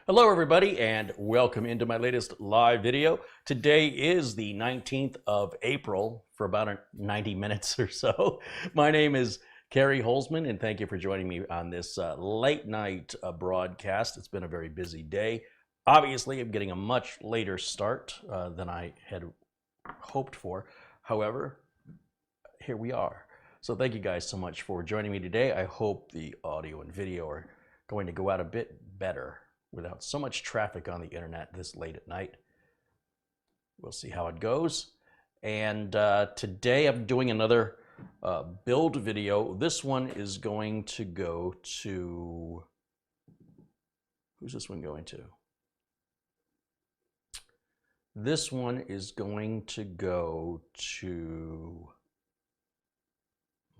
Hello everybody and welcome into my latest live video. Today is the 19th of April for about 90 minutes or so. My name is Carey Holzman and thank you for joining me on this late night broadcast. It's been a very busy day. Obviously, I'm getting a much later start than I had hoped for. However, here we are. So thank you guys so much for joining me today. I hope the audio and video are going to go out a bit better without so much traffic on the internet this late at night. We'll see how it goes. And today I'm doing another build video. This one is going to go to, who's this one going to? This one is going to go to,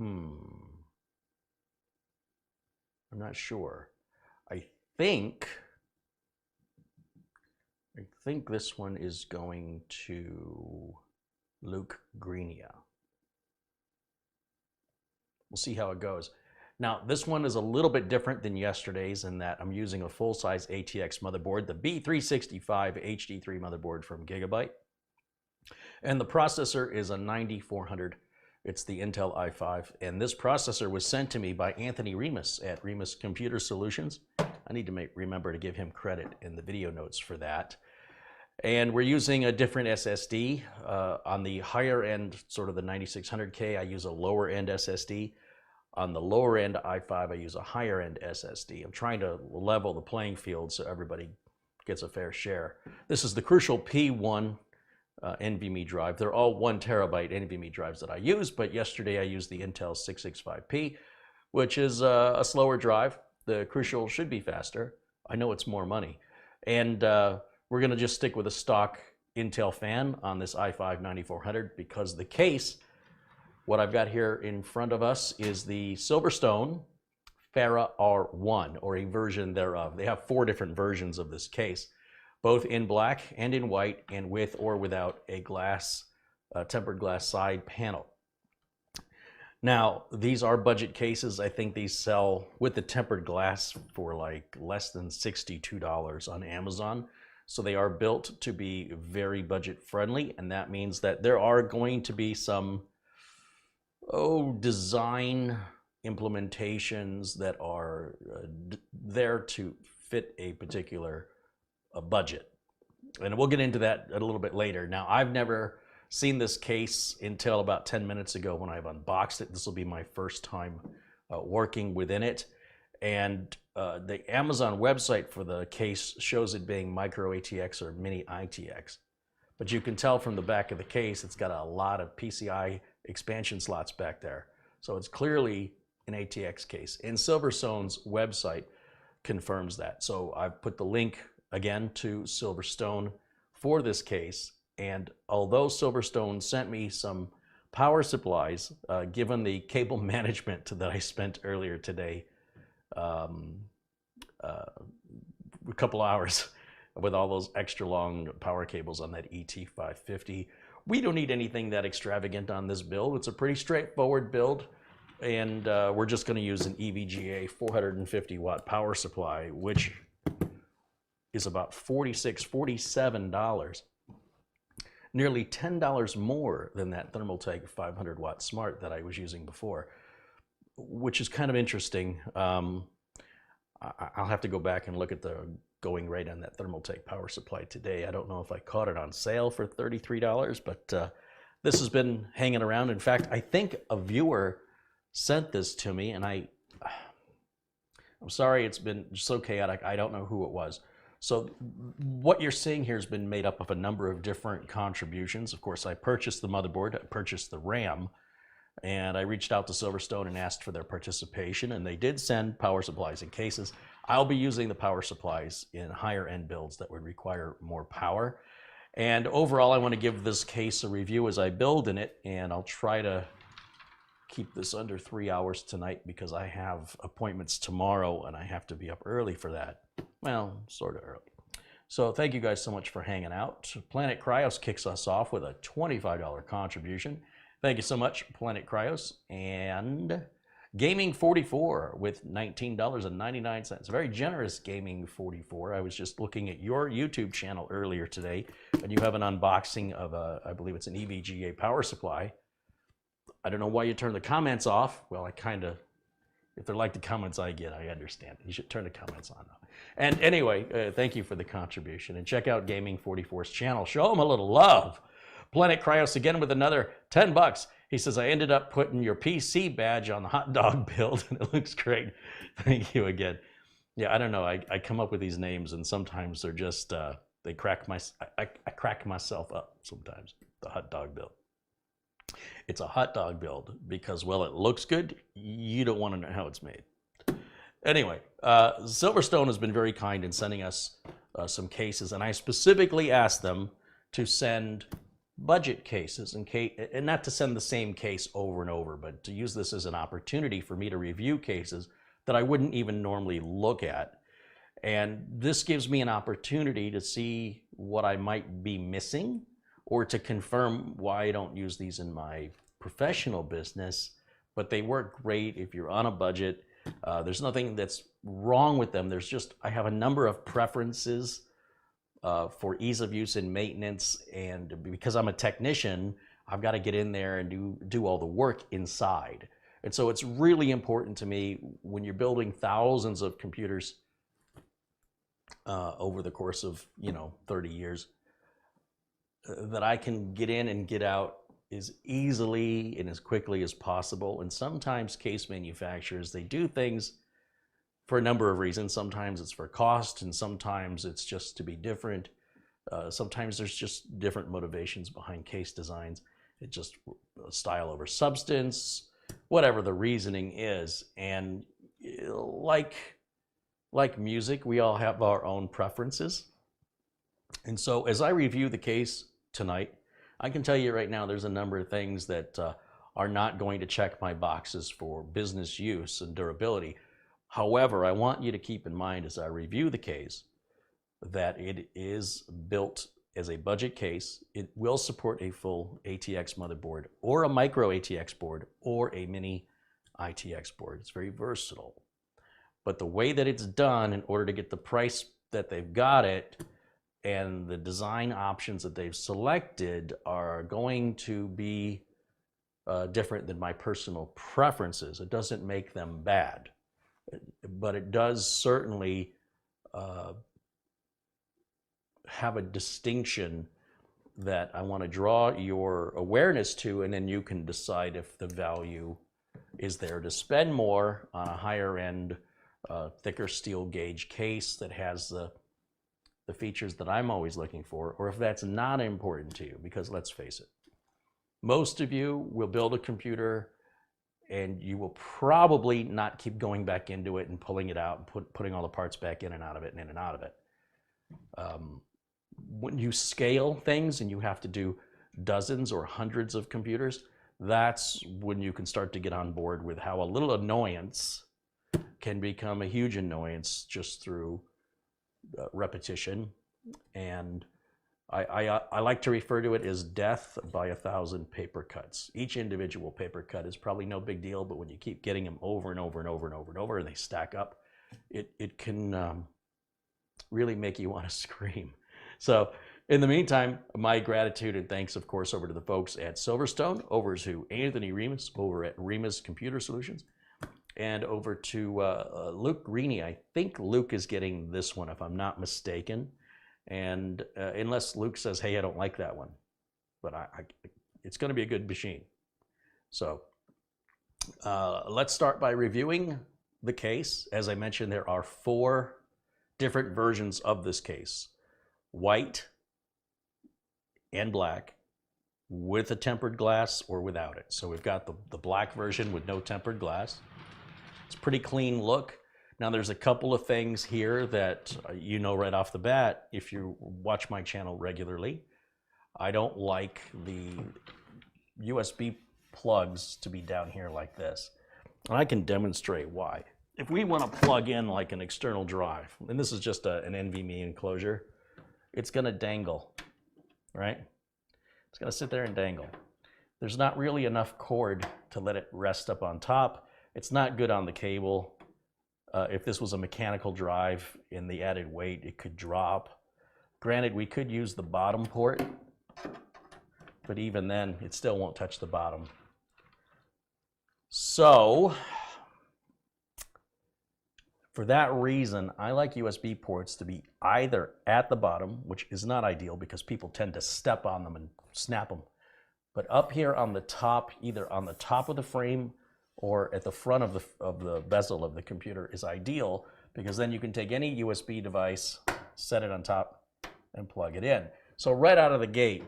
I'm not sure. I think this one is going to Luke Greenia. We'll see how it goes. Now, this one is a little bit different than yesterday's in that I'm using a full-size ATX motherboard, the B365 HD3 motherboard from Gigabyte. And the processor is a 9400. It's the Intel i5. And this processor was sent to me by Anthony Remus at Remus Computer Solutions. I need to remember to give him credit in the video notes for that. And we're using a different SSD. On the higher end, sort of the 9600K, I use a lower end SSD. On the lower end i5, I use a higher end SSD. I'm trying to level the playing field so everybody gets a fair share. This is the Crucial P1 NVMe drive. They're all 1 terabyte NVMe drives that I use, but yesterday I used the Intel 665P, which is a slower drive. The Crucial should be faster. I know it's more money. And we're gonna just stick with a stock Intel fan on this i5 9400 because the case, what I've got here in front of us is the Silverstone FARA R1, or a version thereof. They have 4 different versions of this case, both in black and in white, and with or without a glass, tempered glass side panel. Now, these are budget cases. I think these sell with the tempered glass for like less than $62 on Amazon. So they are built to be very budget friendly, and that means that there are going to be some design implementations that are there to fit a particular budget. And we'll get into that a little bit later. Now, I've never seen this case until about 10 minutes ago when I've unboxed it. This will be my first time working within it. And the Amazon website for the case shows it being micro ATX or mini ITX. But you can tell from the back of the case, it's got a lot of PCI expansion slots back there. So it's clearly an ATX case. And Silverstone's website confirms that. So I've put the link again to Silverstone for this case. And although Silverstone sent me some power supplies, given the cable management that I spent earlier today, a couple hours with all those extra long power cables on that ET550. We don't need anything that extravagant on this build. It's a pretty straightforward build, and we're just going to use an EVGA 450 watt power supply, which is about $47, nearly $10 more than that Thermaltake 500 watt smart that I was using before, which is kind of interesting. I'll have to go back and look at the going rate on that Thermaltake power supply today. I don't know if I caught it on sale for $33, but this has been hanging around. In fact, I think a viewer sent this to me, and I'm sorry it's been so chaotic. I don't know who it was. So what you're seeing here has been made up of a number of different contributions. Of course, I purchased the motherboard, I purchased the RAM, and I reached out to Silverstone and asked for their participation, and they did send power supplies in cases. I'll be using the power supplies in higher end builds that would require more power. And overall, I want to give this case a review as I build in it, and I'll try to keep this under 3 hours tonight because I have appointments tomorrow and I have to be up early for that. Well, sort of early. So thank you guys so much for hanging out. Planet Cryos kicks us off with a $25 contribution. Thank you so much, Planet Cryos. And Gaming 44 with $19.99. Very generous Gaming 44. I was just looking at your YouTube channel earlier today, and you have an unboxing of I believe it's an EVGA power supply. I don't know why you turn the comments off. Well, if they're like the comments I get, I understand. You should turn the comments on. And anyway, thank you for the contribution. And check out Gaming 44's channel. Show him a little love. Planet Cryos again with another 10 bucks. He says, I ended up putting your PC badge on the hot dog build, and it looks great. Thank you again. Yeah, I don't know. I come up with these names, and sometimes they're just, I crack myself up sometimes. The hot dog build. It's a hot dog build because, well, it looks good. You don't want to know how it's made. Anyway, Silverstone has been very kind in sending us some cases, and I specifically asked them to send budget cases, and not to send the same case over and over, but to use this as an opportunity for me to review cases that I wouldn't even normally look at. And this gives me an opportunity to see what I might be missing, or to confirm why I don't use these in my professional business. But they work great if you're on a budget. There's nothing that's wrong with them. There's just, I have a number of preferences for ease of use and maintenance. And because I'm a technician, I've got to get in there and do all the work inside. And so it's really important to me when you're building thousands of computers over the course of, 30 years, that I can get in and get out as easily and as quickly as possible. And sometimes case manufacturers, they do things for a number of reasons. Sometimes it's for cost, and sometimes it's just to be different. Sometimes there's just different motivations behind case designs. It's just style over substance, whatever the reasoning is. And like music, we all have our own preferences. And so as I review the case tonight, I can tell you right now there's a number of things that are not going to check my boxes for business use and durability. However, I want you to keep in mind as I review the case that it is built as a budget case. It will support a full ATX motherboard or a micro ATX board or a mini ITX board. It's very versatile. But the way that it's done, in order to get the price that they've got it, and the design options that they've selected are going to be different than my personal preferences. It doesn't make them bad, but it does certainly have a distinction that I want to draw your awareness to, and then you can decide if the value is there to spend more on a higher end, thicker steel gauge case that has the features that I'm always looking for, or if that's not important to you. Because let's face it, most of you will build a computer and you will probably not keep going back into it and pulling it out and putting all the parts back in and out of it and in and out of it. When you scale things and you have to do dozens or hundreds of computers, that's when you can start to get on board with how a little annoyance can become a huge annoyance just through repetition. And I like to refer to it as death by 1,000 paper cuts. Each individual paper cut is probably no big deal, but when you keep getting them over and over and over and over and over and they stack up, it can really make you want to scream. So in the meantime, my gratitude and thanks, of course, over to the folks at Silverstone, over to Anthony Remus over at Remus Computer Solutions, and over to Luke Greeny. I think Luke is getting this one, if I'm not mistaken. And unless Luke says, hey, I don't like that one. But it's going to be a good machine. So let's start by reviewing the case. As I mentioned, there are 4 different versions of this case. White and black, with a tempered glass or without it. So we've got the black version with no tempered glass. It's a pretty clean look. Now there's a couple of things here that you know right off the bat if you watch my channel regularly. I don't like the USB plugs to be down here like this. And I can demonstrate why. If we want to plug in like an external drive, and this is just an NVMe enclosure, it's going to dangle, right? It's going to sit there and dangle. There's not really enough cord to let it rest up on top. It's not good on the cable. If this was a mechanical drive in the added weight, it could drop. Granted, we could use the bottom port, but even then, it still won't touch the bottom. So, for that reason, I like USB ports to be either at the bottom, which is not ideal because people tend to step on them and snap them, but up here on the top, either on the top of the frame or at the front of the bezel of the computer is ideal, because then you can take any USB device, set it on top, and plug it in. So right out of the gate,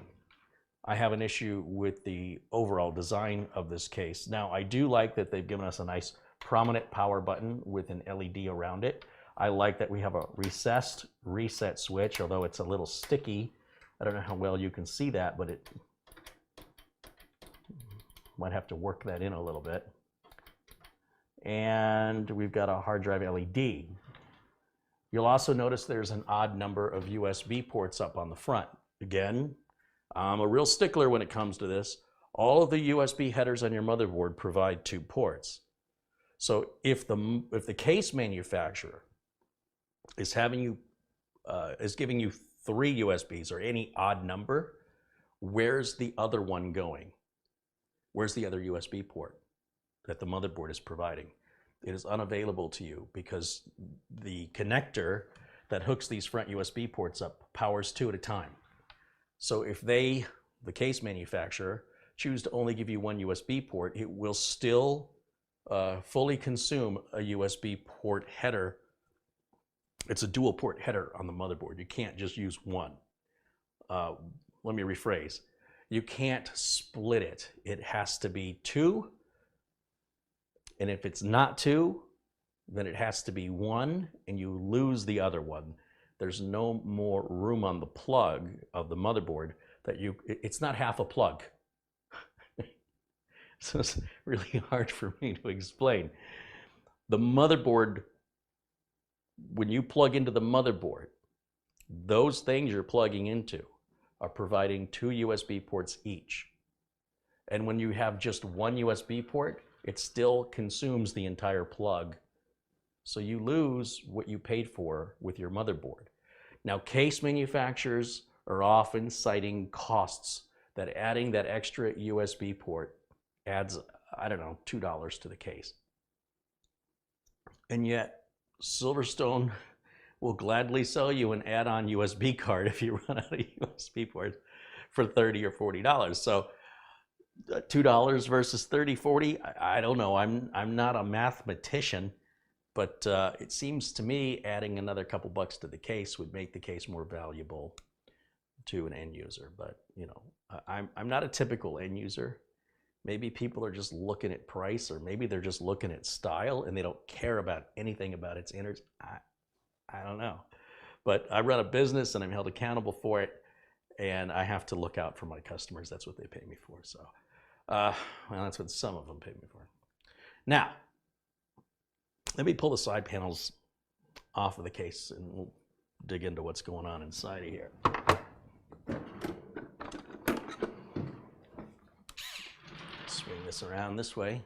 I have an issue with the overall design of this case. Now, I do like that they've given us a nice prominent power button with an LED around it. I like that we have a recessed reset switch, although it's a little sticky. I don't know how well you can see that, but it might have to work that in a little bit. And we've got a hard drive LED. You'll also notice there's an odd number of USB ports up on the front. Again, I'm a real stickler when it comes to this. All of the USB headers on your motherboard provide 2 ports. So if the case manufacturer is giving you 3 USBs or any odd number, where's the other one going? Where's the other USB port that the motherboard is providing? It is unavailable to you because the connector that hooks these front USB ports up powers 2 at a time. So if the case manufacturer, choose to only give you 1 USB port, it will still fully consume a USB port header. It's a dual port header on the motherboard. You can't just use one. Let me rephrase. You can't split it. It has to be 2. And if it's not 2, then it has to be 1, and you lose the other one. There's no more room on the plug of the motherboard that it's not half a plug. So it's really hard for me to explain. The motherboard, when you plug into the motherboard, those things you're plugging into are providing 2 USB ports each. And when you have just 1 USB port, it still consumes the entire plug. So you lose what you paid for with your motherboard. Now, case manufacturers are often citing costs, that adding that extra USB port adds, I don't know, $2 to the case. And yet, Silverstone will gladly sell you an add-on USB card if you run out of USB ports for $30 or $40. So $2 versus $30, $40, I don't know. I'm not a mathematician, but it seems to me adding another couple bucks to the case would make the case more valuable to an end user. But you know, I'm not a typical end user. Maybe people are just looking at price, or maybe they're just looking at style and they don't care about anything about its innards. I don't know. But I run a business and I'm held accountable for it, and I have to look out for my customers. That's what they pay me for. So, well, that's what some of them pay me for. Now, let me pull the side panels off of the case and we'll dig into what's going on inside of here. Swing this around this way.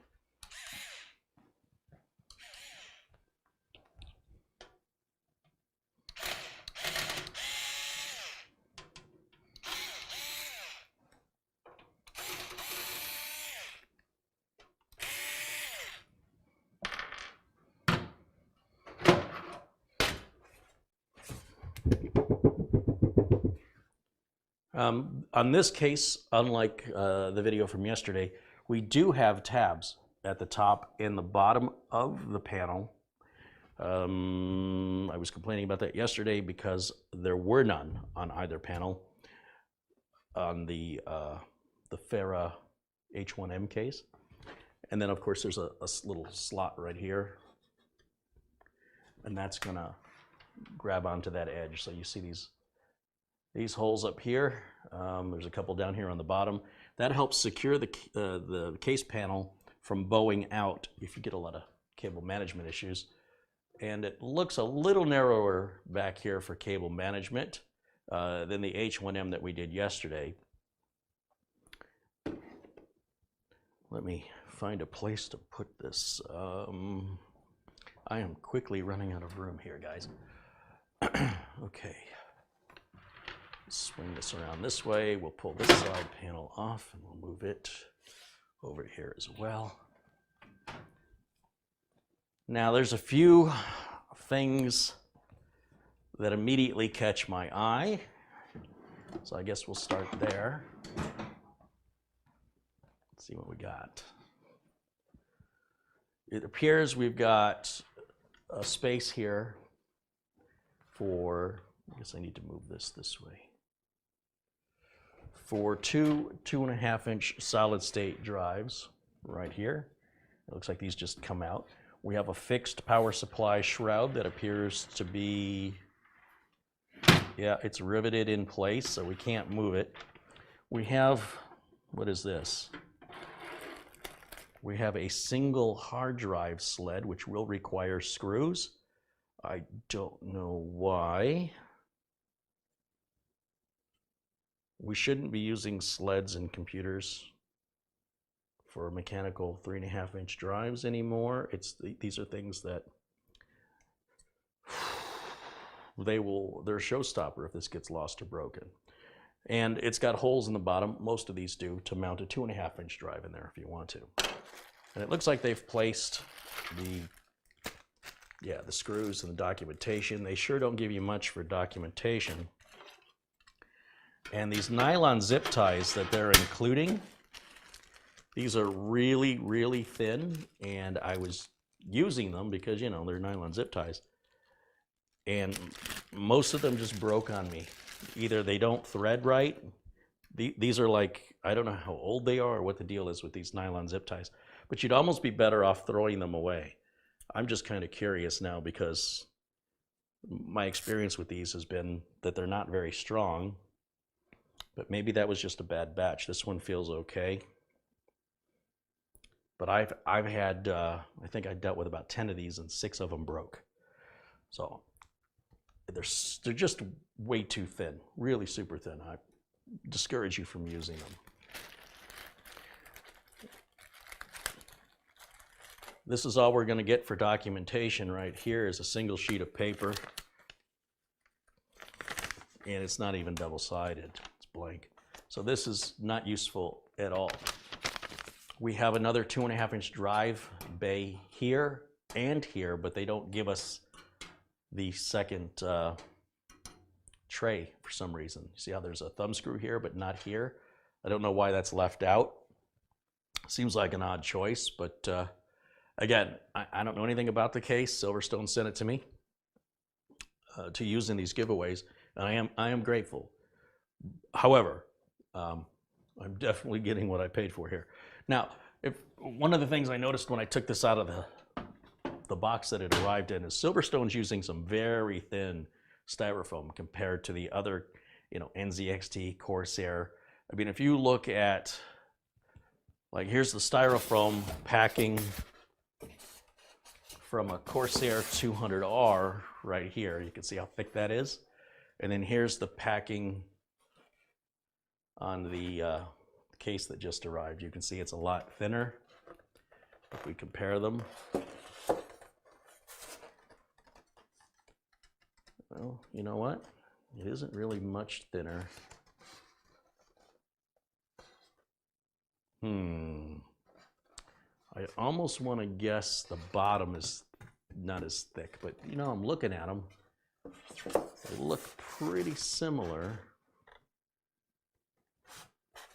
On this case, unlike the video from yesterday, we do have tabs at the top and the bottom of the panel. I was complaining about that yesterday because there were none on either panel on the FARA H1M case. And then, of course, there's a little slot right here, and that's going to grab onto that edge. So you see these holes up here. There's a couple down here on the bottom. That helps secure the case panel from bowing out if you get a lot of cable management issues. And it looks a little narrower back here for cable management than the H1M that we did yesterday. Let me find a place to put this. I am quickly running out of room here, guys. Okay. Swing this around this way. We'll pull this side panel off and we'll move it over here as well. Now there's a few things that immediately catch my eye. So I guess we'll start there. Let's see what we got. It appears we've got a space here for, I guess I need to move this way, for two 2.5-inch solid state drives right here. It looks like these just come out. We have a fixed power supply shroud that appears to be, yeah, it's riveted in place, so we can't move it. We have, what is this? We have a single hard drive sled, which will require screws. I don't know why. We shouldn't be using sleds in computers for mechanical 3.5-inch drives anymore. These are things that they're a showstopper if this gets lost or broken. And it's got holes in the bottom, most of these do, to mount a 2.5-inch drive in there if you want to. And it looks like they've placed the screws and the documentation. They sure don't give you much for documentation. And these nylon zip ties that they're including, these are really, really thin, and I was using them because, you know, they're nylon zip ties. And most of them just broke on me. Either they don't thread right. These are like, I don't know how old they are or what the deal is with these nylon zip ties, but you'd almost be better off throwing them away. I'm just kind of curious now because my experience with these has been that they're not very strong, but maybe that was just a bad batch. This one feels okay. But I've had, I think I dealt with about 10 of these and 6 of them broke. So they're just way too thin, really super thin. I discourage you from using them. This is all we're going to get for documentation right here is a single sheet of paper. And it's not even double-sided, it's blank. So this is not useful at all. We have another 2.5-inch drive bay here and here, but they don't give us the second tray for some reason. You see how there's a thumb screw here, but not here? I don't know why that's left out. Seems like an odd choice, but again, I don't know anything about the case. Silverstone sent it to me to use in these giveaways, and I am grateful. However, I'm definitely getting what I paid for here. Now, one of the things I noticed when I took this out of the box that it arrived in is Silverstone's using some very thin styrofoam compared to the other, you know, NZXT, Corsair. I mean, if you look at, like, here's the styrofoam packing from a Corsair 200R right here. You can see how thick that is. And then here's the packing on the case that just arrived. You can see it's a lot thinner if we compare them. Well, you know what? It isn't really much thinner. I almost want to guess the bottom is not as thick, but you know, I'm looking at them. They look pretty similar.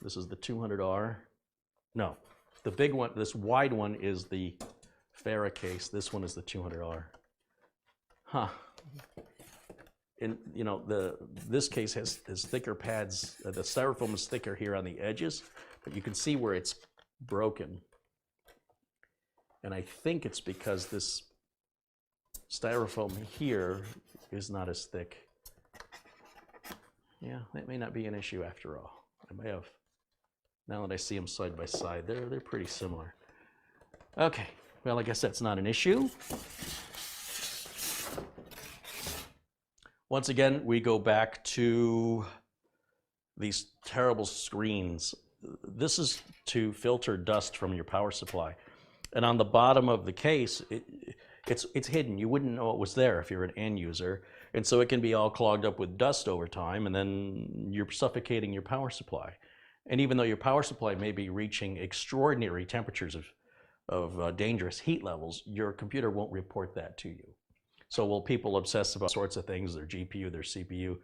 This is the 200R. No, the big one, this wide one is the FARA case. This one is the 200R. Huh. And you know, this case has thicker pads. The styrofoam is thicker here on the edges, but you can see where it's broken. And I think it's because this styrofoam here is not as thick. Yeah, that may not be an issue after all. I may have, now that I see them side by side, they're pretty similar. Okay, well, I guess that's not an issue. Once again, we go back to these terrible screens this is to filter dust from your power supply. And on the bottom of the case, it's hidden. You wouldn't know it was there if you're an end user. And so it can be all clogged up with dust over time, and then you're suffocating your power supply. And even though your power supply may be reaching extraordinary temperatures of dangerous heat levels, your computer won't report that to you. So while people obsess about sorts of things, their GPU, their CPU,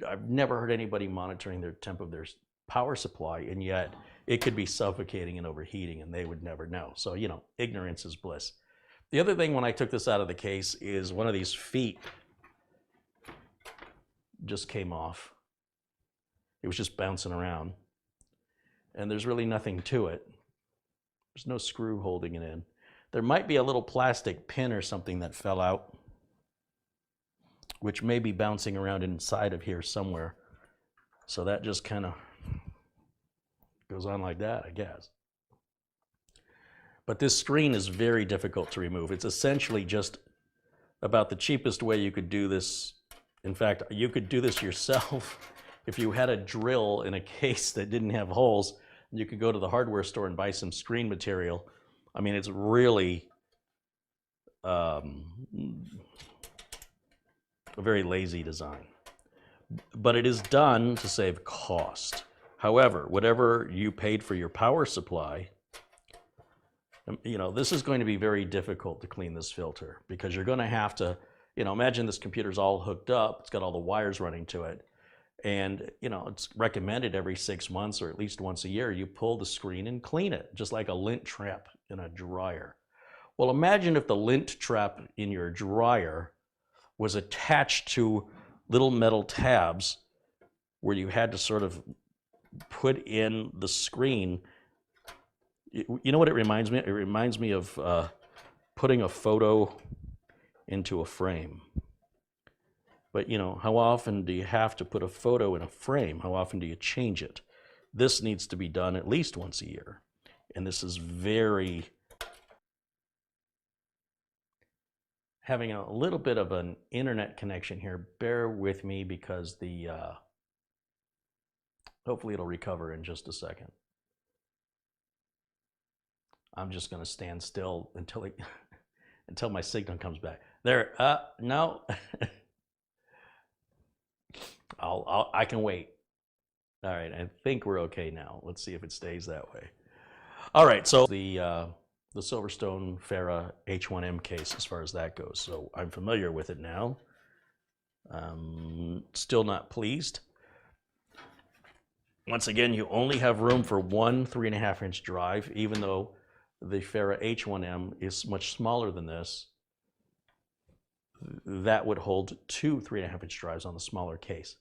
I've never heard anybody monitoring their temp of their power supply, and yet it could be suffocating and overheating, and they would never know. So, you know, ignorance is bliss. The other thing when I took this out of the case is one of these feet just came off. It was just bouncing around. And there's really nothing to it. There's no screw holding it in. There might be a little plastic pin or something that fell out, which may be bouncing around inside of here somewhere. So that just kind of goes on like that, I guess. But this screen is very difficult to remove. It's essentially just about the cheapest way you could do this. In fact, you could do this yourself if you had a drill in a case that didn't have holes. You could go to the hardware store and buy some screen material. I mean, it's really a very lazy design. But it is done to save cost. However, whatever you paid for your power supply, you know, this is going to be very difficult to clean this filter, because you're going to have to, you know, imagine this computer's all hooked up, it's got all the wires running to it, and, you know, it's recommended every 6 months or at least once a year you pull the screen and clean it, just like a lint trap in a dryer. Well, imagine if the lint trap in your dryer was attached to little metal tabs where you had to sort of put in the screen. You know what it reminds me? It reminds me of putting a photo into a frame. But, you know, how often do you have to put a photo in a frame? How often do you change it? This needs to be done at least once a year. And this is very... Having a little bit of an internet connection here. Bear with me, because the... hopefully it'll recover in just a second. I'm just going to stand still until my signal comes back. There, no. I can wait. All right, I think we're okay now. Let's see if it stays that way. All right, so the Silverstone FARA H1M case, as far as that goes. So I'm familiar with it now. Still not pleased. Once again, you only have room for one 3.5-inch drive, even though the FARA H1M is much smaller than this. That would hold two 3.5-inch drives on the smaller case.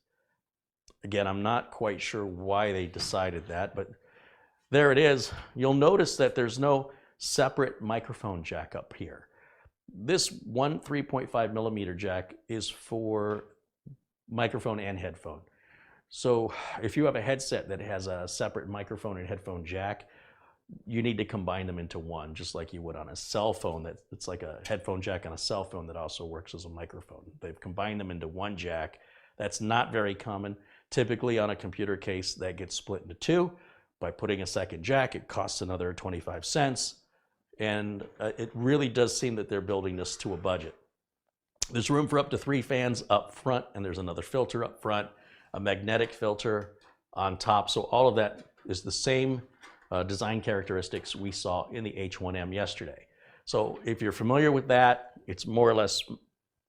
Again, I'm not quite sure why they decided that, but there it is. You'll notice that there's no separate microphone jack up here. This one 3.5 millimeter jack is for microphone and headphone. So if you have a headset that has a separate microphone and headphone jack, you need to combine them into one, just like you would on a cell phone. It's like a headphone jack on a cell phone that also works as a microphone. They've combined them into one jack. That's not very common. Typically on a computer case, that gets split into two. By putting a second jack, it costs another 25 cents. And it really does seem that they're building this to a budget. There's room for up to 3 fans up front, and there's another filter up front, a magnetic filter on top. So all of that is the same design characteristics we saw in the H1M yesterday. So if you're familiar with that, it's more or less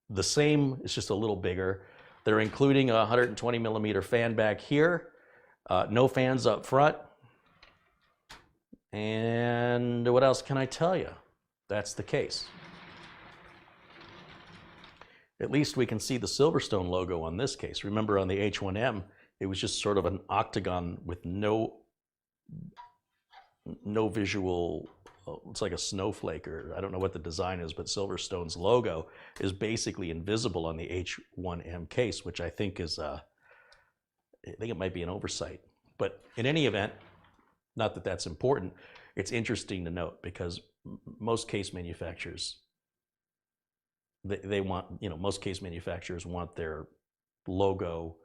the same. It's just a little bigger. They're including a 120 millimeter fan back here, no fans up front. And what else can I tell you? That's the case. At least we can see the Silverstone logo on this case. Remember on the H1M, it was just sort of an octagon with no visual, it's like a snowflake, or I don't know what the design is, but Silverstone's logo is basically invisible on the H1M case, which I think is, I think it might be an oversight. But in any event, not that that's important, it's interesting to note, because most case manufacturers, they want, you know, most case manufacturers want their logo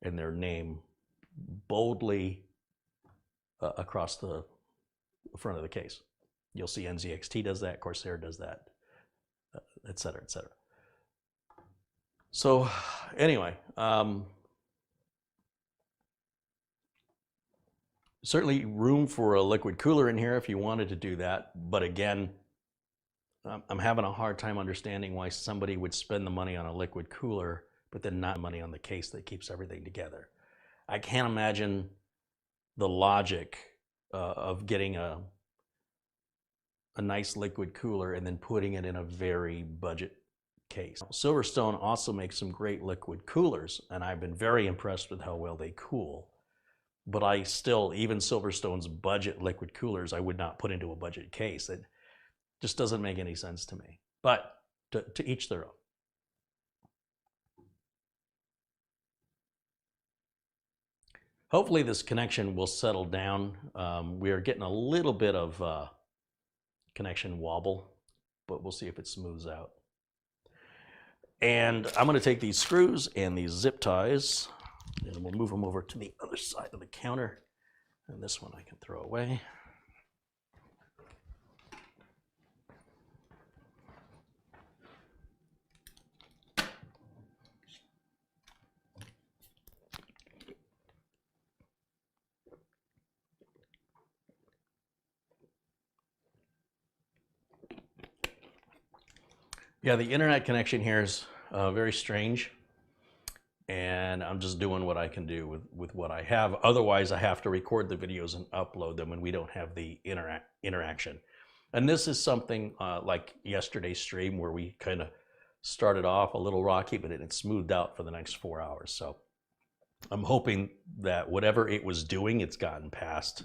and their name boldly across the front of the case. You'll see NZXT does that, Corsair does that, et cetera, et cetera. So anyway, certainly room for a liquid cooler in here if you wanted to do that. But again, I'm having a hard time understanding why somebody would spend the money on a liquid cooler, but then not money on the case that keeps everything together. I can't imagine the logic of getting a nice liquid cooler and then putting it in a very budget case. Silverstone also makes some great liquid coolers, and I've been very impressed with how well they cool. But I still, even Silverstone's budget liquid coolers, I would not put into a budget case. It just doesn't make any sense to me. But to each their own. Hopefully this connection will settle down. We are getting a little bit of connection wobble, but we'll see if it smooths out. And I'm going to take these screws and these zip ties, and we'll move them over to the other side of the counter. And this one I can throw away. Yeah, the internet connection here is very strange, and I'm just doing what I can do with what I have. Otherwise, I have to record the videos and upload them when we don't have the interaction. And this is something like yesterday's stream where we kind of started off a little rocky, but it smoothed out for the next 4 hours. So I'm hoping that whatever it was doing, it's gotten past.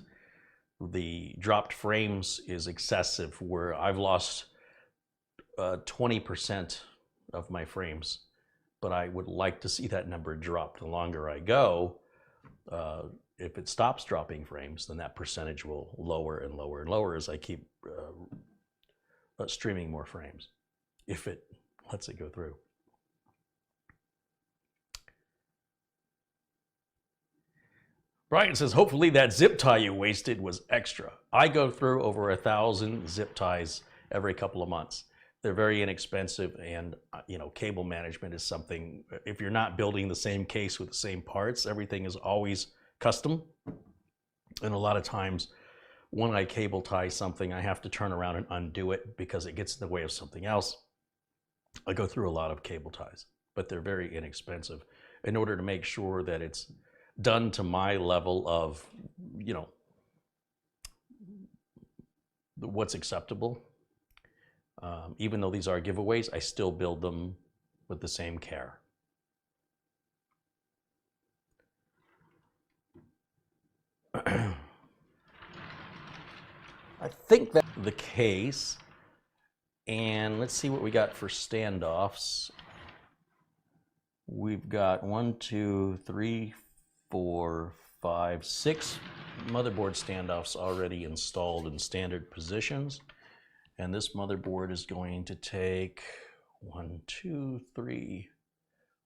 The dropped frames is excessive, where I've lost 20% of my frames, but I would like to see that number drop the longer I go. If it stops dropping frames, then that percentage will lower and lower and lower as I keep streaming more frames, if it lets it go through. Brian says, hopefully that zip tie you wasted was extra. I go through over 1,000 zip ties every couple of months. They're very inexpensive, and cable management is something, if you're not building the same case with the same parts, everything is always custom. And a lot of times when I cable tie something, I have to turn around and undo it because it gets in the way of something else. I go through a lot of cable ties, but they're very inexpensive in order to make sure that it's done to my level of, what's acceptable. Even though these are giveaways, I still build them with the same care. I think that's the case. And let's see what we got for standoffs. We've got 1, 2, 3, 4, 5, 6 motherboard standoffs already installed in standard positions. And this motherboard is going to take 1, 2, 3,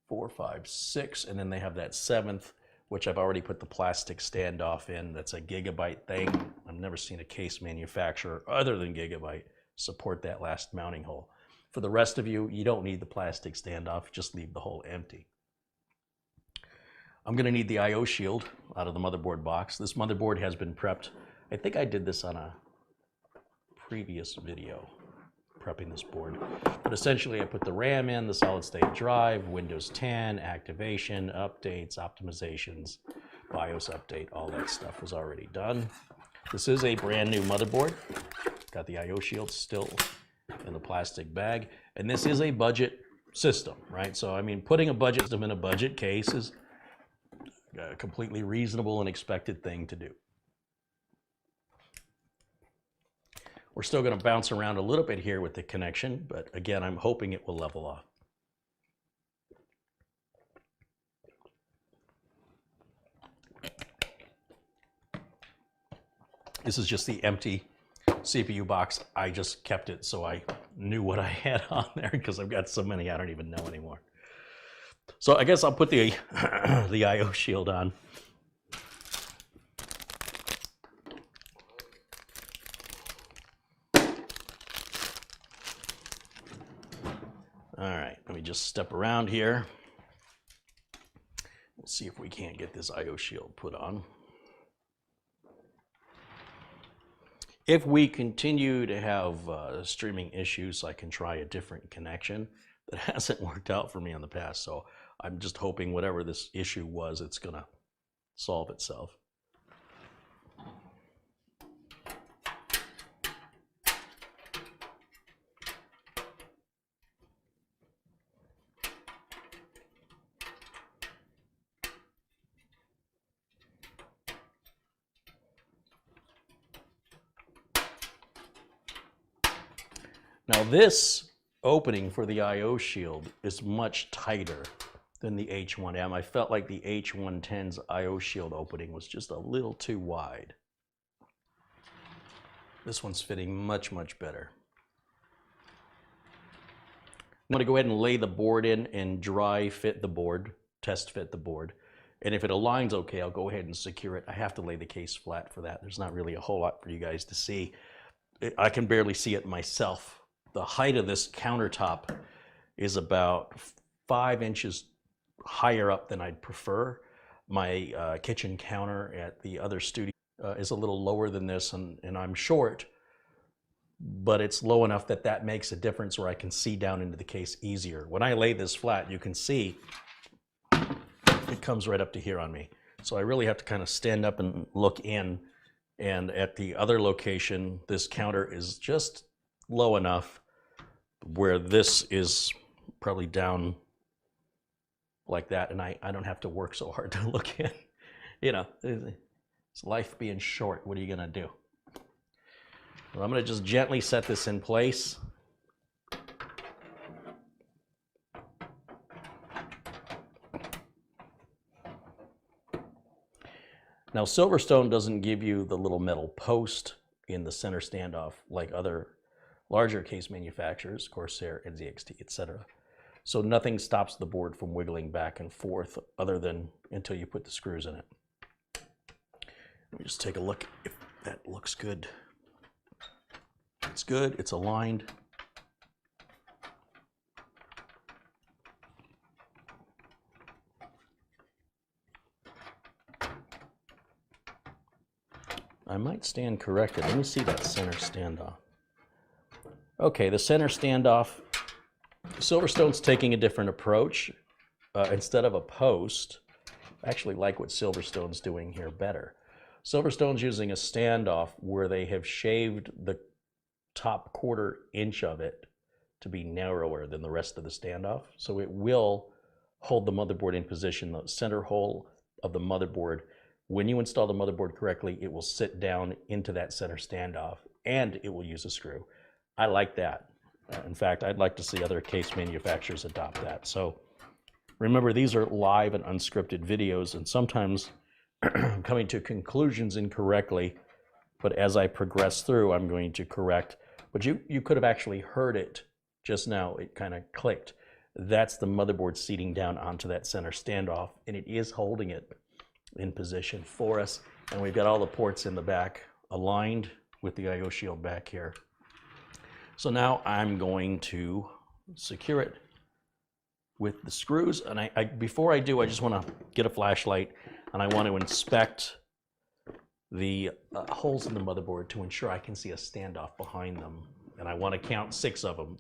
4, 5, 6, and then they have that 7th, which I've already put the plastic standoff in. That's a Gigabyte thing. I've never seen a case manufacturer other than Gigabyte support that last mounting hole. For the rest of you, you don't need the plastic standoff, just leave the hole empty. I'm gonna need the I/O shield out of the motherboard box. This motherboard has been prepped. I think I did this on a previous video, prepping this board. But essentially I put the RAM in, the solid state drive, Windows 10, activation, updates, optimizations, BIOS update, all that stuff was already done. This is a brand new motherboard. Got the I/O shield still in the plastic bag. And this is a budget system, right? So, I mean, putting a budget system in a budget case is a completely reasonable and expected thing to do. We're still going to bounce around a little bit here with the connection, but again, I'm hoping it will level off. This is just the empty CPU box. I just kept it so I knew what I had on there because I've got so many I don't even know anymore. So I guess I'll put the the I/O shield on. just step around here. We'll see if we can't get this I/O shield put on. If we continue to have streaming issues, I can try a different connection. That hasn't worked out for me in the past, so I'm just hoping whatever this issue was, it's gonna solve itself. Now this opening for the I/O shield is much tighter than the H1M. I felt like the H110's I/O shield opening was just a little too wide. This one's fitting much, much better. I'm going to go ahead and lay the board in and dry fit the board, test fit the board. And if it aligns okay, I'll go ahead and secure it. I have to lay the case flat for that. There's not really a whole lot for you guys to see. I can barely see it myself. The height of this countertop is about 5 inches higher up than I'd prefer. My kitchen counter at the other studio is a little lower than this, and I'm short, but it's low enough that that makes a difference where I can see down into the case easier. When I lay this flat, you can see it comes right up to here on me. So I really have to kind of stand up and look in, and at the other location, this counter is just low enough where this is probably down like that, and I don't have to work so hard to look in. You know, it's life being short. What are you gonna do? Well, I'm gonna just gently set this in place. Now, Silverstone doesn't give you the little metal post in the center standoff like other larger case manufacturers, Corsair, NZXT, etc. So nothing stops the board from wiggling back and forth other than until you put the screws in it. Let me just take a look if that looks good. It's good, it's aligned. I might stand corrected. Let me see that center standoff. Okay, the center standoff, Silverstone's taking a different approach. Instead of a post, I actually like what Silverstone's doing here better. Silverstone's using a standoff where they have shaved the top 1/4 inch of it to be narrower than the rest of the standoff. So it will hold the motherboard in position. The center hole of the motherboard, when you install the motherboard correctly, it will sit down into that center standoff and it will use a screw. I like that. In fact, I'd like to see other case manufacturers adopt that. So remember, these are live and unscripted videos, and sometimes I'm coming to conclusions incorrectly, but as I progress through, I'm going to correct. But you could have actually heard it just now. It kind of clicked. That's the motherboard seating down onto that center standoff, and it is holding it in position for us. And we've got all the ports in the back aligned with the I/O shield back here. So now I'm going to secure it with the screws. And before I do, I just want to get a flashlight and I want to inspect the holes in the motherboard to ensure I can see a standoff behind them. And I want to count 6 of them.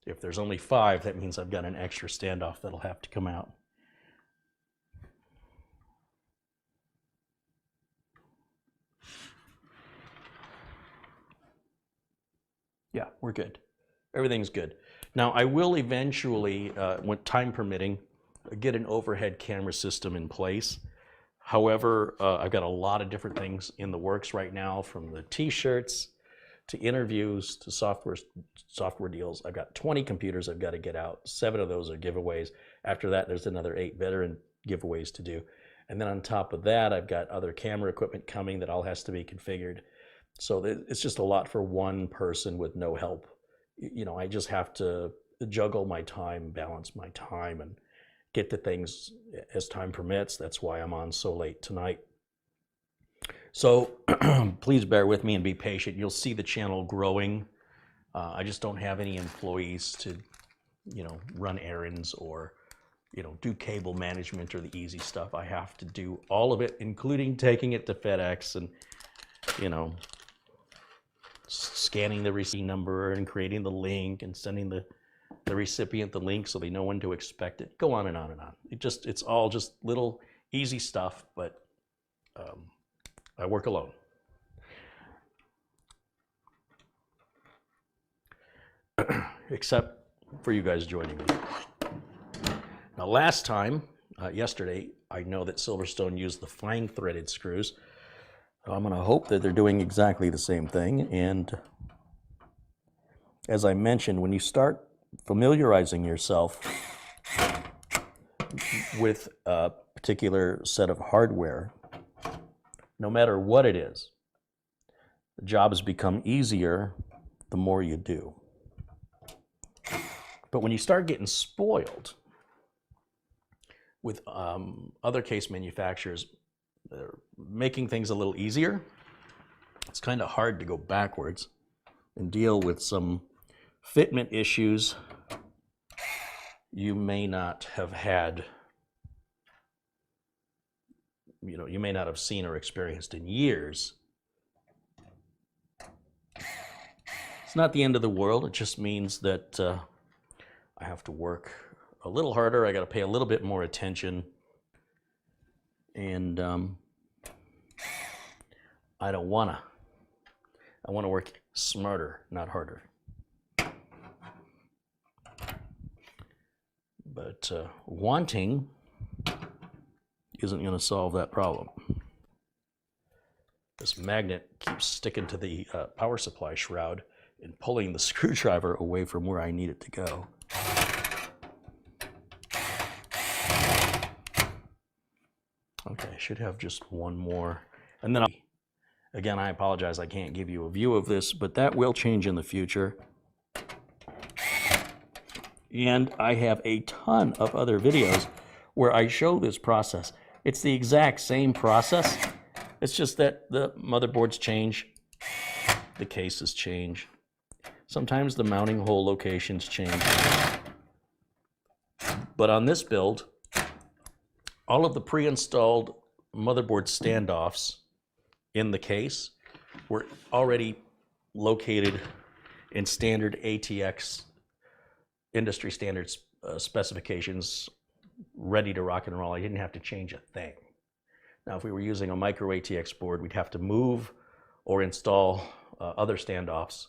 If there's only 5, that means I've got an extra standoff that'll have to come out. Yeah, we're good. Everything's good. Now, I will eventually, when time permitting, get an overhead camera system in place. However, I've got a lot of different things in the works right now, from the t-shirts to interviews to software deals. I've got 20 computers I've got to get out. 7 of those are giveaways. After that, there's another 8 veteran giveaways to do. And then on top of that, I've got other camera equipment coming that all has to be configured. So it's just a lot for one person with no help. You know, I just have to juggle my time, balance my time, and get to things as time permits. That's why I'm on so late tonight. So please bear with me and be patient. You'll see the channel growing. I just don't have any employees to run errands or, do cable management or the easy stuff. I have to do all of it, including taking it to FedEx and, scanning the receipt number and creating the link and sending the recipient the link so they know when to expect it. Go on and on and on. It's all just little easy stuff, but I work alone. Except for you guys joining me. Now last time, yesterday, I know that Silverstone used the fine threaded screws. I'm going to hope that they're doing exactly the same thing. And as I mentioned, when you start familiarizing yourself with a particular set of hardware, no matter what it is, the jobs become easier the more you do. But when you start getting spoiled with other case manufacturers making things a little easier, it's kind of hard to go backwards and deal with some fitment issues you may not have had, you may not have seen or experienced in years. It's not the end of the world. It just means that I have to work a little harder. I got to pay a little bit more attention. And I don't want to. I want to work smarter, not harder. But wanting isn't going to solve that problem. This magnet keeps sticking to the power supply shroud and pulling the screwdriver away from where I need it to go. Okay, I should have just one more. And then, again, I apologize, I can't give you a view of this, but that will change in the future. And I have a ton of other videos where I show this process. It's the exact same process. It's just that the motherboards change, the cases change. Sometimes the mounting hole locations change. But on this build, all of the pre-installed motherboard standoffs in the case were already located in standard ATX industry standards specifications, ready to rock and roll. I didn't have to change a thing. Now, if we were using a micro ATX board, we'd have to move or install other standoffs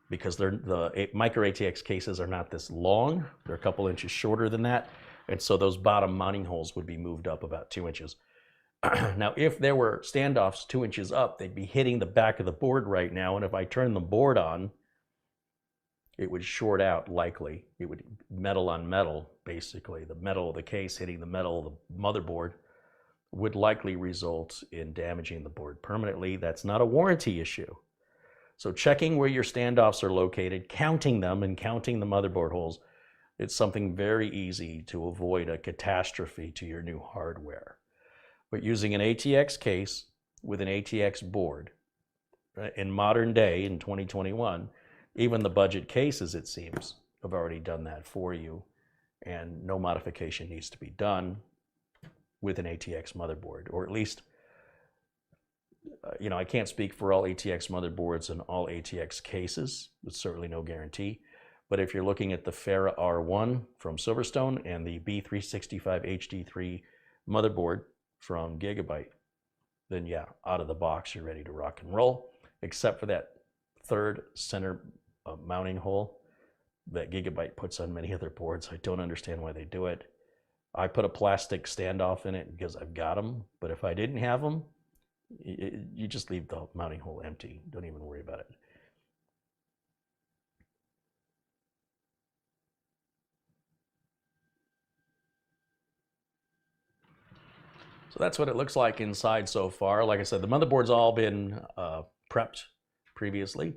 because the micro ATX cases are not this long. They're a couple inches shorter than that. And so those bottom mounting holes would be moved up about 2 inches. Now, if there were standoffs 2 inches up, they'd be hitting the back of the board right now. And if I turn the board on, it would short out likely. It would metal on metal, basically. The metal of the case hitting the metal of the motherboard would likely result in damaging the board permanently. That's not a warranty issue. So checking where your standoffs are located, counting them and counting the motherboard holes, it's something very easy to avoid a catastrophe to your new hardware. But using an ATX case with an ATX board, in modern day, in 2021, even the budget cases, it seems, have already done that for you, and no modification needs to be done with an ATX motherboard, or at least, I can't speak for all ATX motherboards and all ATX cases. It's certainly no guarantee. But if you're looking at the FARA R1 from Silverstone and the B365 HD3 motherboard from Gigabyte, then yeah, out of the box, you're ready to rock and roll, except for that third center mounting hole that Gigabyte puts on many other boards. I don't understand why they do it. I put a plastic standoff in it because I've got them, but if I didn't have them, you just leave the mounting hole empty. Don't even worry about it. So that's what it looks like inside so far. Like I said, the motherboard's all been prepped previously.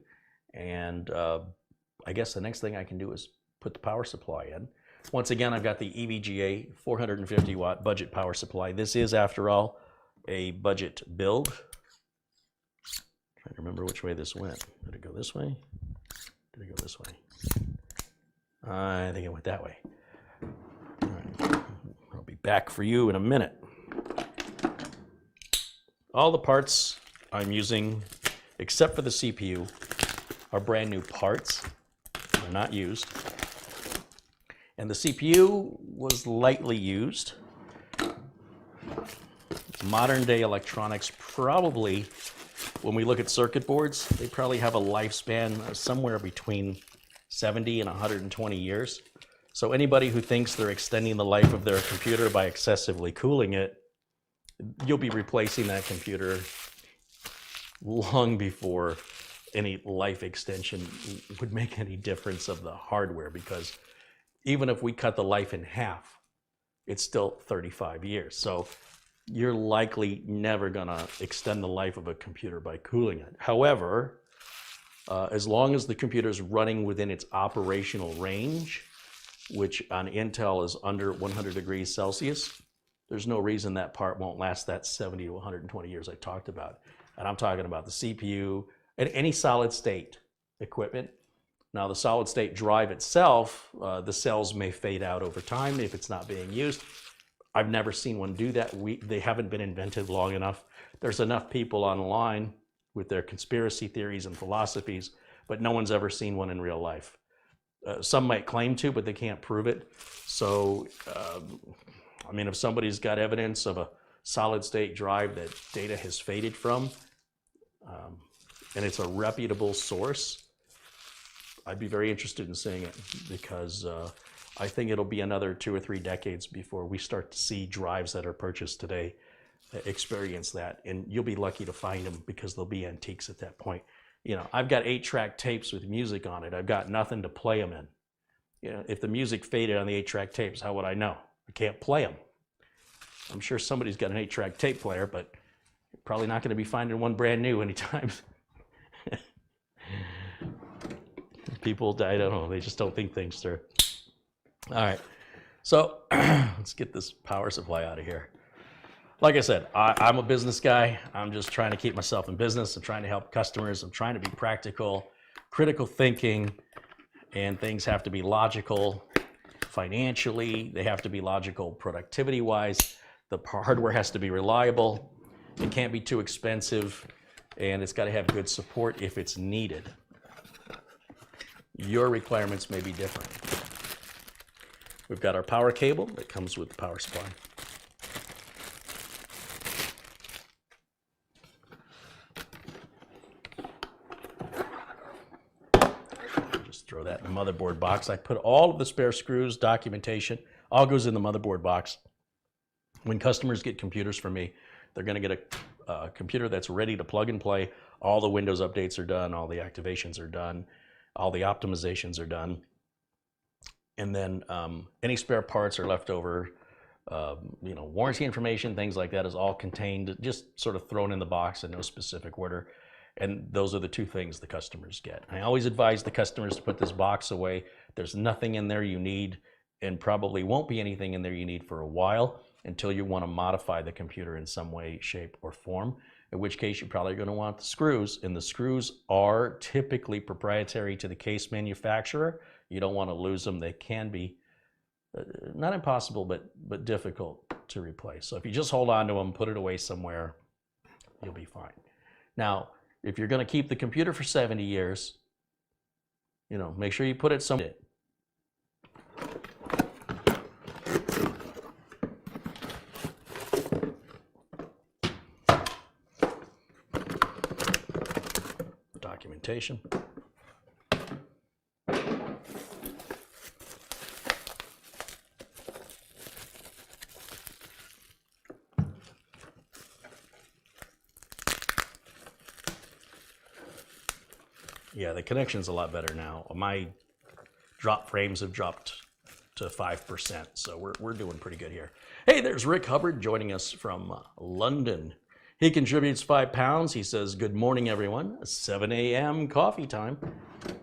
And I guess the next thing I can do is put the power supply in. Once again, I've got the EVGA 450 watt budget power supply. This is, after all, a budget build. I'm trying to remember which way this went. Did it go this way? Did it go this way? I think it went that way. All right. I'll be back for you in a minute. All the parts I'm using, except for the CPU, are brand new parts. They're not used. And the CPU was lightly used. Modern day electronics probably, when we look at circuit boards, they probably have a lifespan somewhere between 70 and 120 years. So anybody who thinks they're extending the life of their computer by excessively cooling it, you'll be replacing that computer long before any life extension would make any difference of the hardware, because even if we cut the life in half, it's still 35 years. So you're likely never gonna extend the life of a computer by cooling it. However, as long as the computer is running within its operational range, which on Intel is under 100 degrees Celsius, there's no reason that part won't last that 70 to 120 years I talked about. And I'm talking about the CPU and any solid state equipment. Now the solid state drive itself, the cells may fade out over time if it's not being used. I've never seen one do that. They haven't been invented long enough. There's enough people online with their conspiracy theories and philosophies, but no one's ever seen one in real life. Some might claim to, but they can't prove it. So, I mean, if somebody's got evidence of a solid state drive that data has faded from, and it's a reputable source, I'd be very interested in seeing it, because I think it'll be another 2 or 3 decades before we start to see drives that are purchased today experience that. And you'll be lucky to find them, because they'll be antiques at that point. You know, I've got 8-track tapes with music on it. I've got nothing to play them in. You know, if the music faded on the 8-track tapes, how would I know? I can't play them. I'm sure somebody's got an 8-track tape player, but you're probably not going to be finding one brand new anytime. People, I don't know, they just don't think things through. All right, so let's get this power supply out of here. Like I said, I'm a business guy. I'm just trying to keep myself in business. I'm trying to help customers. I'm trying to be practical, critical thinking, and things have to be logical financially. They have to be logical productivity-wise. The hardware has to be reliable. It can't be too expensive, and it's got to have good support if it's needed. Your requirements may be different. We've got our power cable that comes with the power supply. Just throw that in the motherboard box. I put all of the spare screws, documentation, all goes in the motherboard box. When customers get computers from me, they're going to get a computer that's ready to plug and play. All the Windows updates are done, all the activations are done, all the optimizations are done. And then any spare parts are left over, you know, warranty information, things like that is all contained, just sort of thrown in the box in no specific order. And those are the 2 things the customers get. I always advise the customers to put this box away. There's nothing in there you need, and probably won't be anything in there you need for a while, until you want to modify the computer in some way, shape, or form, in which case you're probably going to want the screws, and the screws are typically proprietary to the case manufacturer. You don't want to lose them. They can be not impossible, but difficult to replace. So if you just hold on to them, put it away somewhere, you'll be fine. Now, if you're going to keep the computer for 70 years, you know, make sure you put it somewhere. Documentation. Yeah, the connection's a lot better now. My drop frames have dropped to 5%, so we're doing pretty good here. Hey, there's Rick Hubbard joining us from London. He contributes £5. He says, good morning, everyone. 7 a.m. coffee time.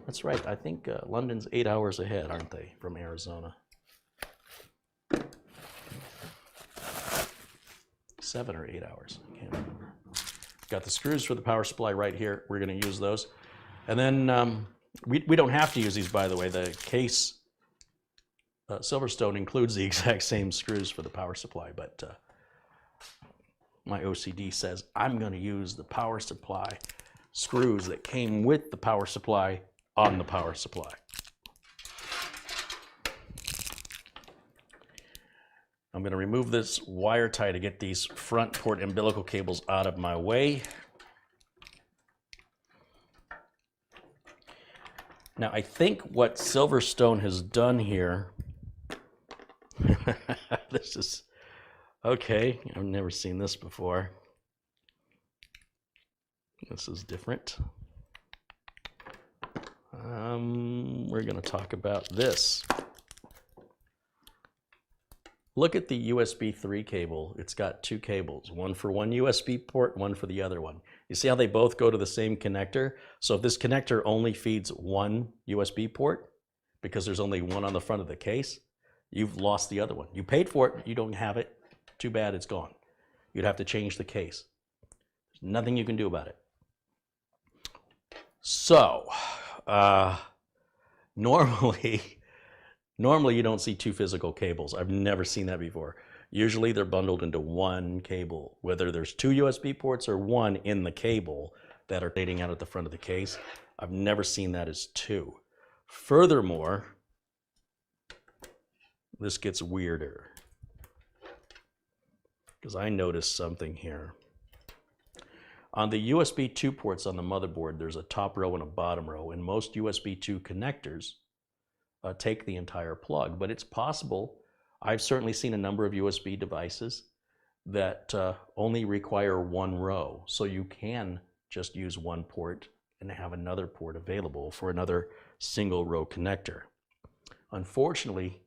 That's right. I think London's 8 hours ahead, aren't they, from Arizona? 7 or 8 hours. I can't remember. Got the screws for the power supply right here. We're going to use those. And then we don't have to use these, by the way. The case Silverstone includes the exact same screws for the power supply, but my OCD says I'm going to use the power supply screws that came with the power supply on the power supply. I'm going to remove this wire tie to get these front port umbilical cables out of my way. Now, I think what Silverstone has done here, this is, okay, I've never seen this before. This is different. We're going to talk about this. Look at the USB 3 cable. It's got two cables, one for one USB port, one for the other one. You see how they both go to the same connector? So if this connector only feeds one USB port, because there's only one on the front of the case, you've lost the other one. You paid for it, you don't have it. Too bad, it's gone. You'd have to change the case. There's nothing you can do about it. So, normally you don't see two physical cables. I've never seen that before. Usually they're bundled into one cable, whether there's two USB ports or one in the cable that are dating out at the front of the case. I've never seen that as two. Furthermore, this gets weirder because I noticed something here. On the USB 2 ports on the motherboard, there's a top row and a bottom row, and most USB 2 connectors take the entire plug, but it's possible. I've certainly seen a number of USB devices that only require one row, so you can just use one port and have another port available for another single row connector. Unfortunately,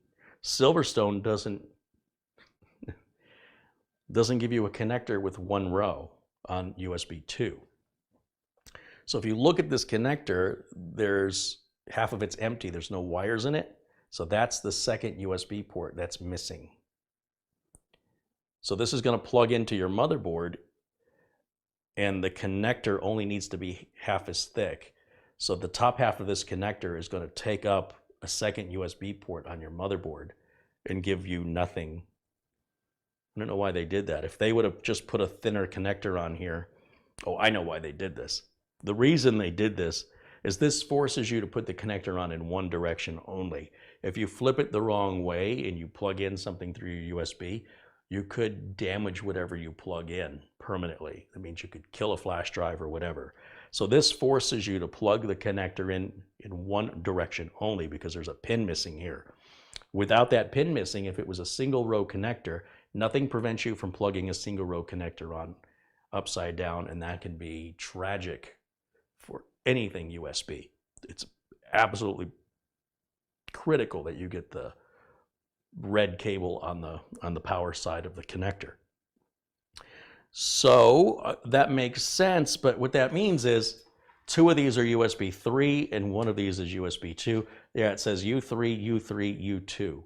Silverstone doesn't give you a connector with one row on USB 2. So if you look at this connector, there's half of it's empty. There's no wires in it. So that's the second USB port that's missing. So this is going to plug into your motherboard, and the connector only needs to be half as thick. So the top half of this connector is going to take up a second USB port on your motherboard and give you nothing. I don't know why they did that. If they would have just put a thinner connector on here, oh, I know why they did this. The reason they did this is this forces you to put the connector on in one direction only. If you flip it the wrong way and you plug in something through your USB, you could damage whatever you plug in permanently. That means you could kill a flash drive or whatever. So this forces you to plug the connector in one direction only because there's a pin missing here. Without that pin missing, if it was a single row connector, nothing prevents you from plugging a single row connector on upside down, and that can be tragic for anything USB. It's absolutely critical that you get the red cable on the power side of the connector. So that makes sense, but what that means is two of these are USB 3 and one of these is USB 2. Yeah, it says U3, U3, U2.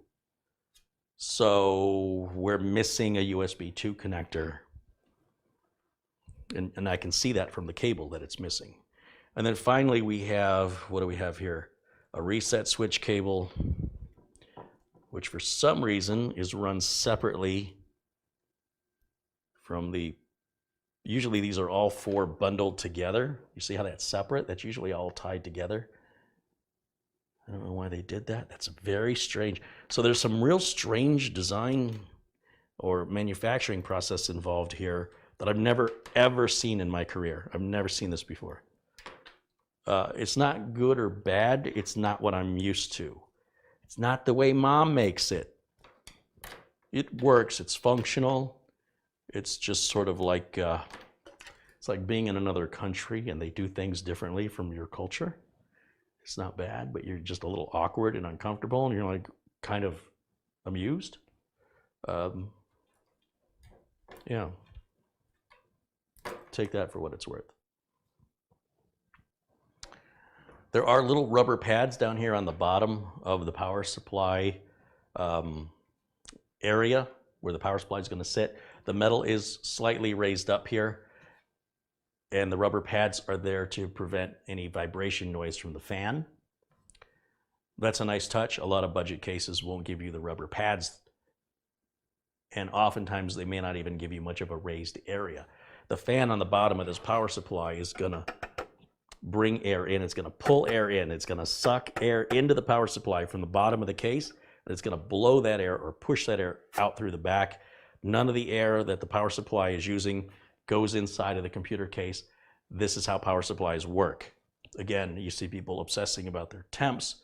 So we're missing a USB 2 connector, and I can see that from the cable that it's missing. And then finally we have, what do we have here? A reset switch cable, which for some reason is run separately from the, usually these are all four bundled together. You see how that's separate? That's usually all tied together. I don't know why they did that. That's very strange. So there's some real strange design or manufacturing process involved here that I've never ever seen in my career. I've never seen this before. It's not good or bad. It's not what I'm used to. It's not the way Mom makes it. It works. It's functional. It's just sort of like, it's like being in another country and they do things differently from your culture. It's not bad, but you're just a little awkward and uncomfortable, and you're like kind of amused. Yeah. Take that for what it's worth. There are little rubber pads down here on the bottom of the power supply area where the power supply is going to sit. The metal is slightly raised up here, and the rubber pads are there to prevent any vibration noise from the fan. That's a nice touch. A lot of budget cases won't give you the rubber pads, and oftentimes they may not even give you much of a raised area. The fan on the bottom of this power supply is gonna bring air in. It's gonna pull air in. It's gonna suck air into the power supply from the bottom of the case, and it's gonna blow that air or push that air out through the back. None of the air that the power supply is using goes inside of the computer case. This is how power supplies work. Again, you see people obsessing about their temps,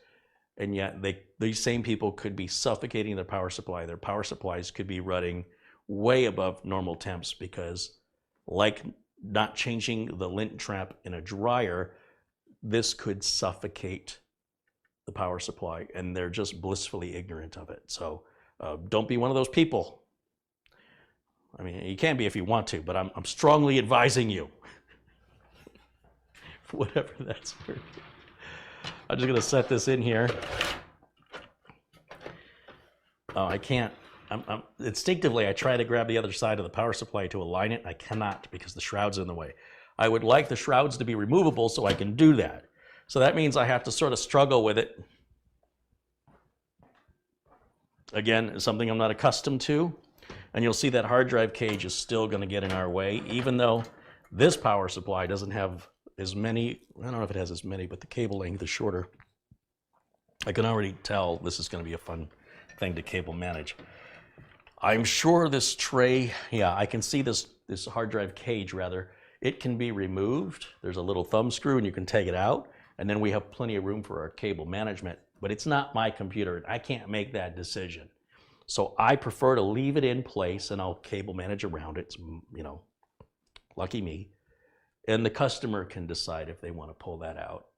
and yet these same people could be suffocating their power supply. Their power supplies could be running way above normal temps because, like not changing the lint trap in a dryer, this could suffocate the power supply, and they're just blissfully ignorant of it. So don't be one of those people. I mean, you can be if you want to, but I'm strongly advising you. Whatever that's worth. I'm just gonna set this in here. Oh, I can't. Instinctively, I try to grab the other side of the power supply to align it. I cannot because the shroud's in the way. I would like the shrouds to be removable so I can do that. So that means I have to sort of struggle with it. Again, something I'm not accustomed to. And you'll see that hard drive cage is still going to get in our way, even though this power supply doesn't have as many. I don't know if it has as many, but the cable length is shorter. I can already tell this is going to be a fun thing to cable manage. I'm sure this tray, yeah, I can see this hard drive cage rather. It can be removed. There's a little thumb screw and you can take it out. And then we have plenty of room for our cable management, but it's not my computer. I can't make that decision. So I prefer to leave it in place and I'll cable manage around it, you know, lucky me. And the customer can decide if they want to pull that out.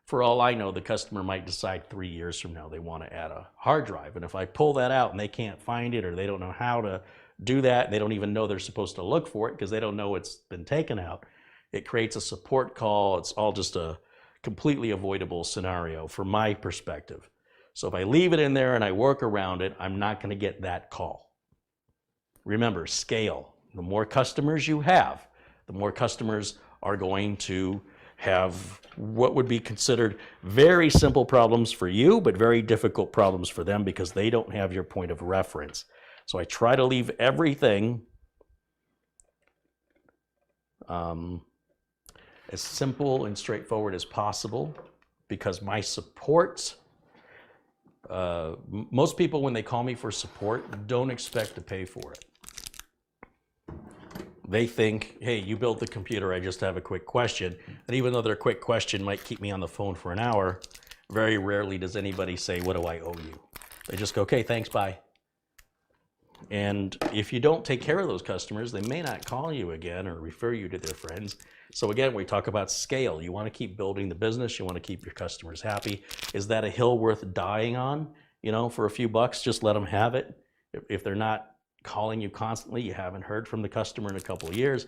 For all I know, the customer might decide 3 years from now they want to add a hard drive. And if I pull that out and they can't find it or they don't know how to do that, they don't even know they're supposed to look for it because they don't know it's been taken out, it creates a support call. It's all just a completely avoidable scenario from my perspective. So if I leave it in there and I work around it, I'm not going to get that call. Remember, scale. The more customers you have, the more customers are going to have what would be considered very simple problems for you, but very difficult problems for them because they don't have your point of reference. So I try to leave everything as simple and straightforward as possible because my support, most people when they call me for support don't expect to pay for it. They think, hey, you built the computer, I just have a quick question. And even though their quick question might keep me on the phone for an hour, very rarely does anybody say, what do I owe you? They just go, okay, thanks, bye. And if you don't take care of those customers, they may not call you again or refer you to their friends. So again, we talk about scale. You want to keep building the business. You want to keep your customers happy. Is that a hill worth dying on? You know, for a few bucks, just let them have it. If they're not calling you constantly, you haven't heard from the customer in a couple of years,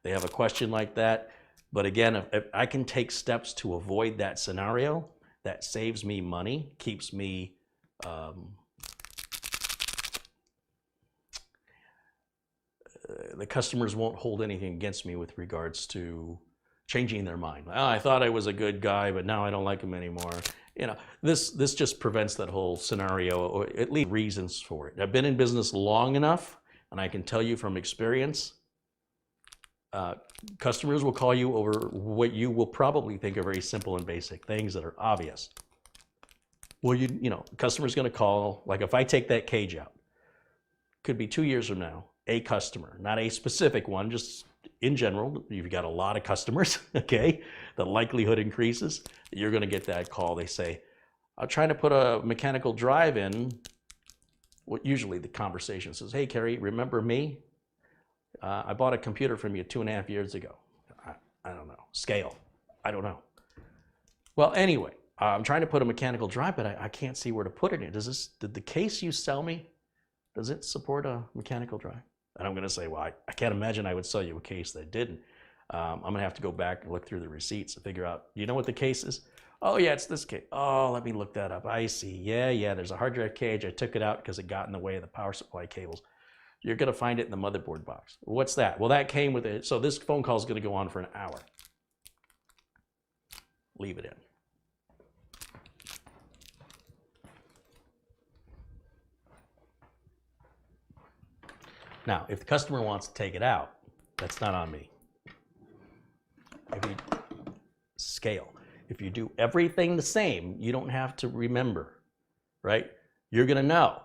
they have a question like that. But again, if I can take steps to avoid that scenario, that saves me money, keeps me the customers won't hold anything against me with regards to changing their mind. Oh, I thought I was a good guy, but now I don't like him anymore. You know, this just prevents that whole scenario, or at least reasons for it. I've been in business long enough, and I can tell you from experience, customers will call you over what you will probably think are very simple and basic things that are obvious. Well, you know, customer's going to call, like if I take that cage out, could be 2 years from now, a customer, not a specific one, just in general, you've got a lot of customers, okay? The likelihood increases that you're going to get that call. They say, I'm trying to put a mechanical drive in. What usually the conversation says, hey, Carey, remember me? I bought a computer from you 2.5 years ago. I don't know. Scale. I don't know. Well, anyway, I'm trying to put a mechanical drive, but I can't see where to put it in. Did the case you sell me, does it support a mechanical drive? And I'm going to say, well, I can't imagine I would sell you a case that didn't. I'm going to have to go back and look through the receipts and figure out, you know what the case is? Oh, yeah, it's this case. Oh, let me look that up. I see. Yeah, there's a hard drive cage. I took it out because it got in the way of the power supply cables. You're going to find it in the motherboard box. What's that? Well, that came with it. So this phone call is going to go on for an hour. Leave it in. Now, if the customer wants to take it out, that's not on me. If you scale, if you do everything the same, you don't have to remember, right? You're gonna know.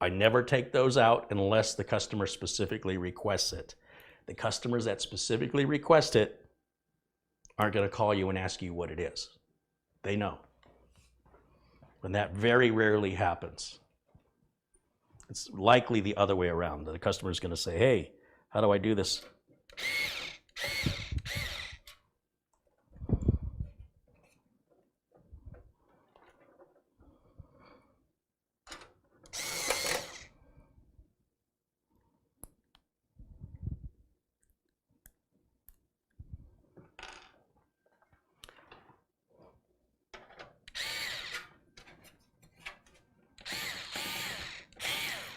I never take those out unless the customer specifically requests it. The customers that specifically request it aren't gonna call you and ask you what it is. They know. And that very rarely happens. It's likely the other way around. The customer's gonna say, hey, how do I do this?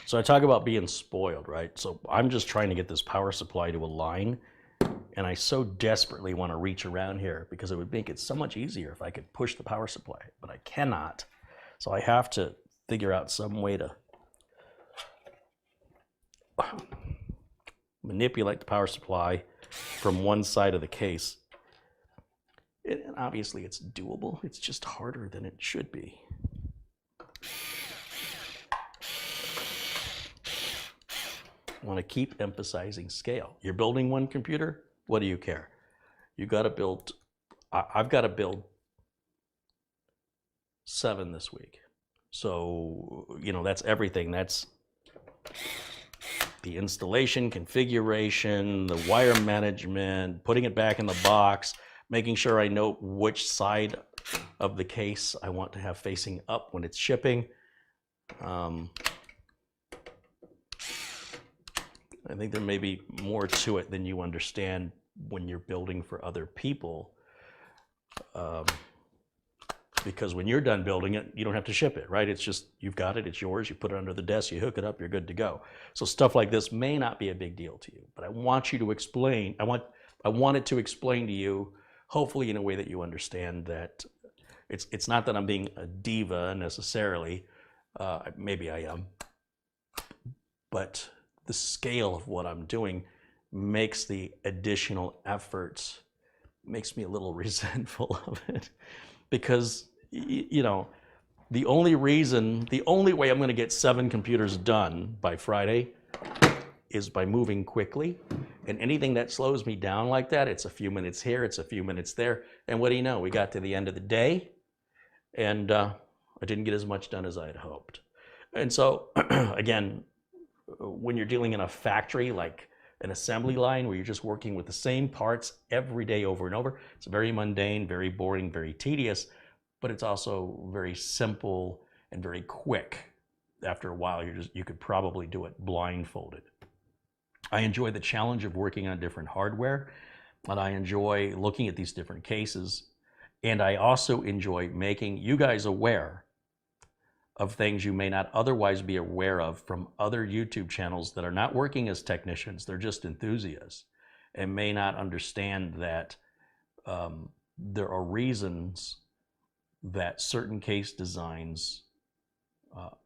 So I talk about being spoiled, right? So I'm just trying to get this power supply to align, and I so desperately want to reach around here because it would make it so much easier if I could push the power supply, but I cannot. So I have to figure out some way to manipulate the power supply from one side of the case. And obviously it's doable, it's just harder than it should be. I want to keep emphasizing scale. You're building one computer, what do you care? You got to build, I've got to build 7 this week. So, you know, that's everything. That's the installation, configuration, the wire management, putting it back in the box, making sure I know which side of the case I want to have facing up when it's shipping. I think there may be more to it than you understand when you're building for other people. Because when you're done building it, you don't have to ship it, right? It's just, you've got it, it's yours, you put it under the desk, you hook it up, you're good to go. So stuff like this may not be a big deal to you, but I want you to explain, I want it to explain to you, hopefully in a way that you understand that it's not that I'm being a diva necessarily, maybe I am, but the scale of what I'm doing makes the additional efforts, makes me a little resentful of it. Because, you know, the only way I'm going to get 7 computers done by Friday is by moving quickly. And anything that slows me down like that, it's a few minutes here, it's a few minutes there. And what do you know? We got to the end of the day and I didn't get as much done as I had hoped. And so, again, when you're dealing in a factory like an assembly line where you're just working with the same parts every day over and over, it's very mundane, very boring, very tedious, but it's also very simple and very quick. After a while, you could probably do it blindfolded. I enjoy the challenge of working on different hardware, and I enjoy looking at these different cases, and I also enjoy making you guys aware of things you may not otherwise be aware of from other YouTube channels that are not working as technicians, they're just enthusiasts, and may not understand that there are reasons that certain case designs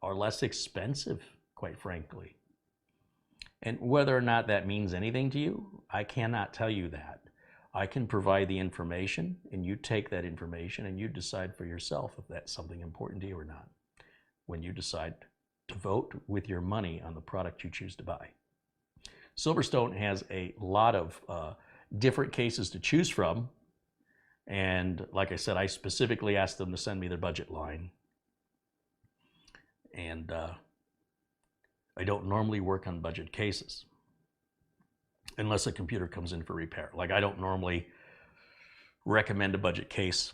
are less expensive, quite frankly. And whether or not that means anything to you, I cannot tell you that. I can provide the information, and you take that information and you decide for yourself if that's something important to you or not, when you decide to vote with your money on the product you choose to buy. Silverstone has a lot of different cases to choose from. And like I said, I specifically asked them to send me their budget line. And I don't normally work on budget cases unless a computer comes in for repair. Like, I don't normally recommend a budget case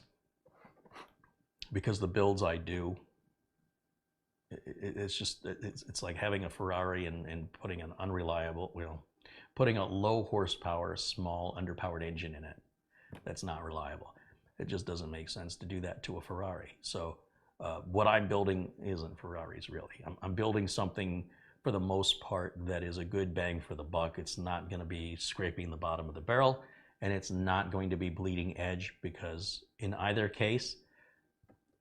because the builds I do, it's like having a Ferrari and putting an unreliable, putting a low horsepower, small, underpowered engine in it. That's not reliable. It just doesn't make sense to do that to a Ferrari. So what I'm building isn't Ferraris, really. I'm building something, for the most part, that is a good bang for the buck. It's not going to be scraping the bottom of the barrel, and it's not going to be bleeding edge, because in either case,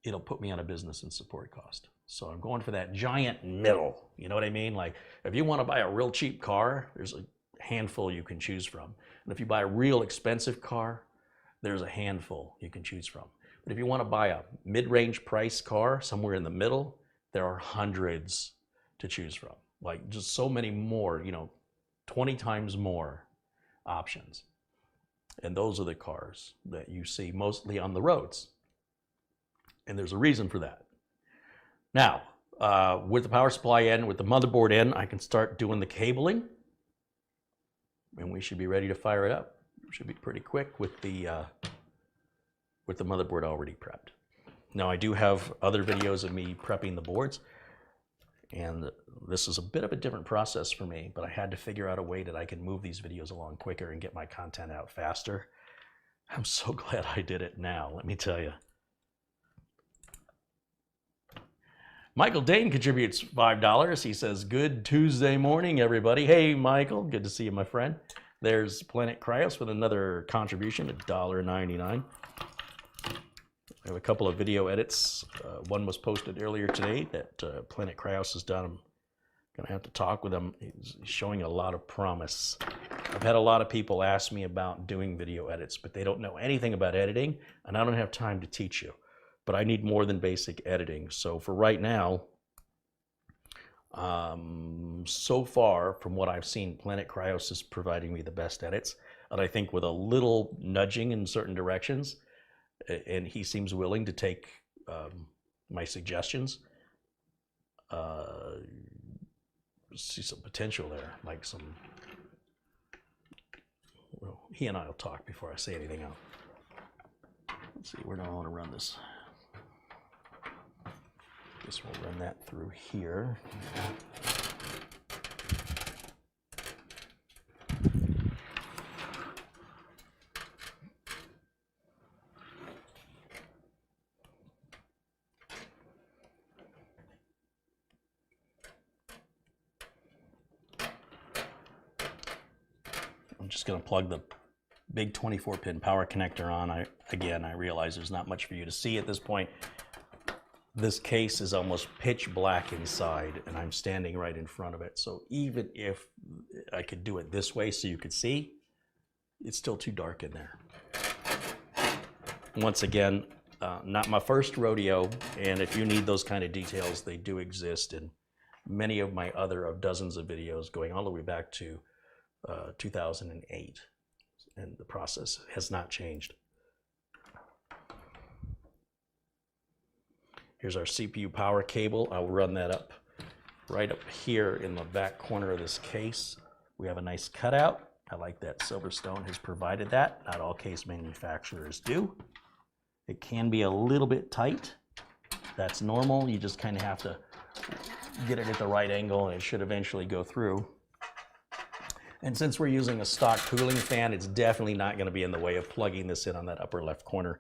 it'll put me on a business and support cost. So I'm going for that giant middle. You know what I mean? Like if you want to buy a real cheap car, there's a handful you can choose from. And if you buy a real expensive car, there's a handful you can choose from. But if you want to buy a mid-range price car somewhere in the middle, there are hundreds to choose from. Like just so many more, 20 times more options. And those are the cars that you see mostly on the roads. And there's a reason for that. Now, with the power supply in, with the motherboard in, I can start doing the cabling. And we should be ready to fire it up. It should be pretty quick with the motherboard already prepped. Now, I do have other videos of me prepping the boards. And this is a bit of a different process for me, but I had to figure out a way that I can move these videos along quicker and get my content out faster. I'm so glad I did it now, let me tell you. Michael Dane contributes $5. He says, good Tuesday morning, everybody. Hey, Michael, good to see you, my friend. There's Planet Cryos with another contribution at $1.99. I have a couple of video edits. One was posted earlier today that Planet Cryos has done. I'm going to have to talk with him. He's showing a lot of promise. I've had a lot of people ask me about doing video edits, but they don't know anything about editing, and I don't have time to teach you. But I need more than basic editing. So for right now, so far from what I've seen, Planet Cryos is providing me the best edits. And I think with a little nudging in certain directions, and he seems willing to take my suggestions, see some potential there, like some, well, he and I will talk before I say anything else. Let's see, where do I want to run this? Guess we'll run that through here. I'm just going to plug the big 24-pin power connector on. I realize there's not much for you to see at this point. This case is almost pitch black inside, and I'm standing right in front of it. So even if I could do it this way so you could see, it's still too dark in there. Once again, not my first rodeo, and if you need those kind of details, they do exist in many of my other dozens of videos going all the way back to 2008, and the process has not changed. Here's our CPU power cable. I'll run that up right up here in the back corner of this case. We have a nice cutout. I like that Silverstone has provided that. Not all case manufacturers do. It can be a little bit tight. That's normal. You just kind of have to get it at the right angle, and it should eventually go through. And since we're using a stock cooling fan, it's definitely not going to be in the way of plugging this in on that upper left corner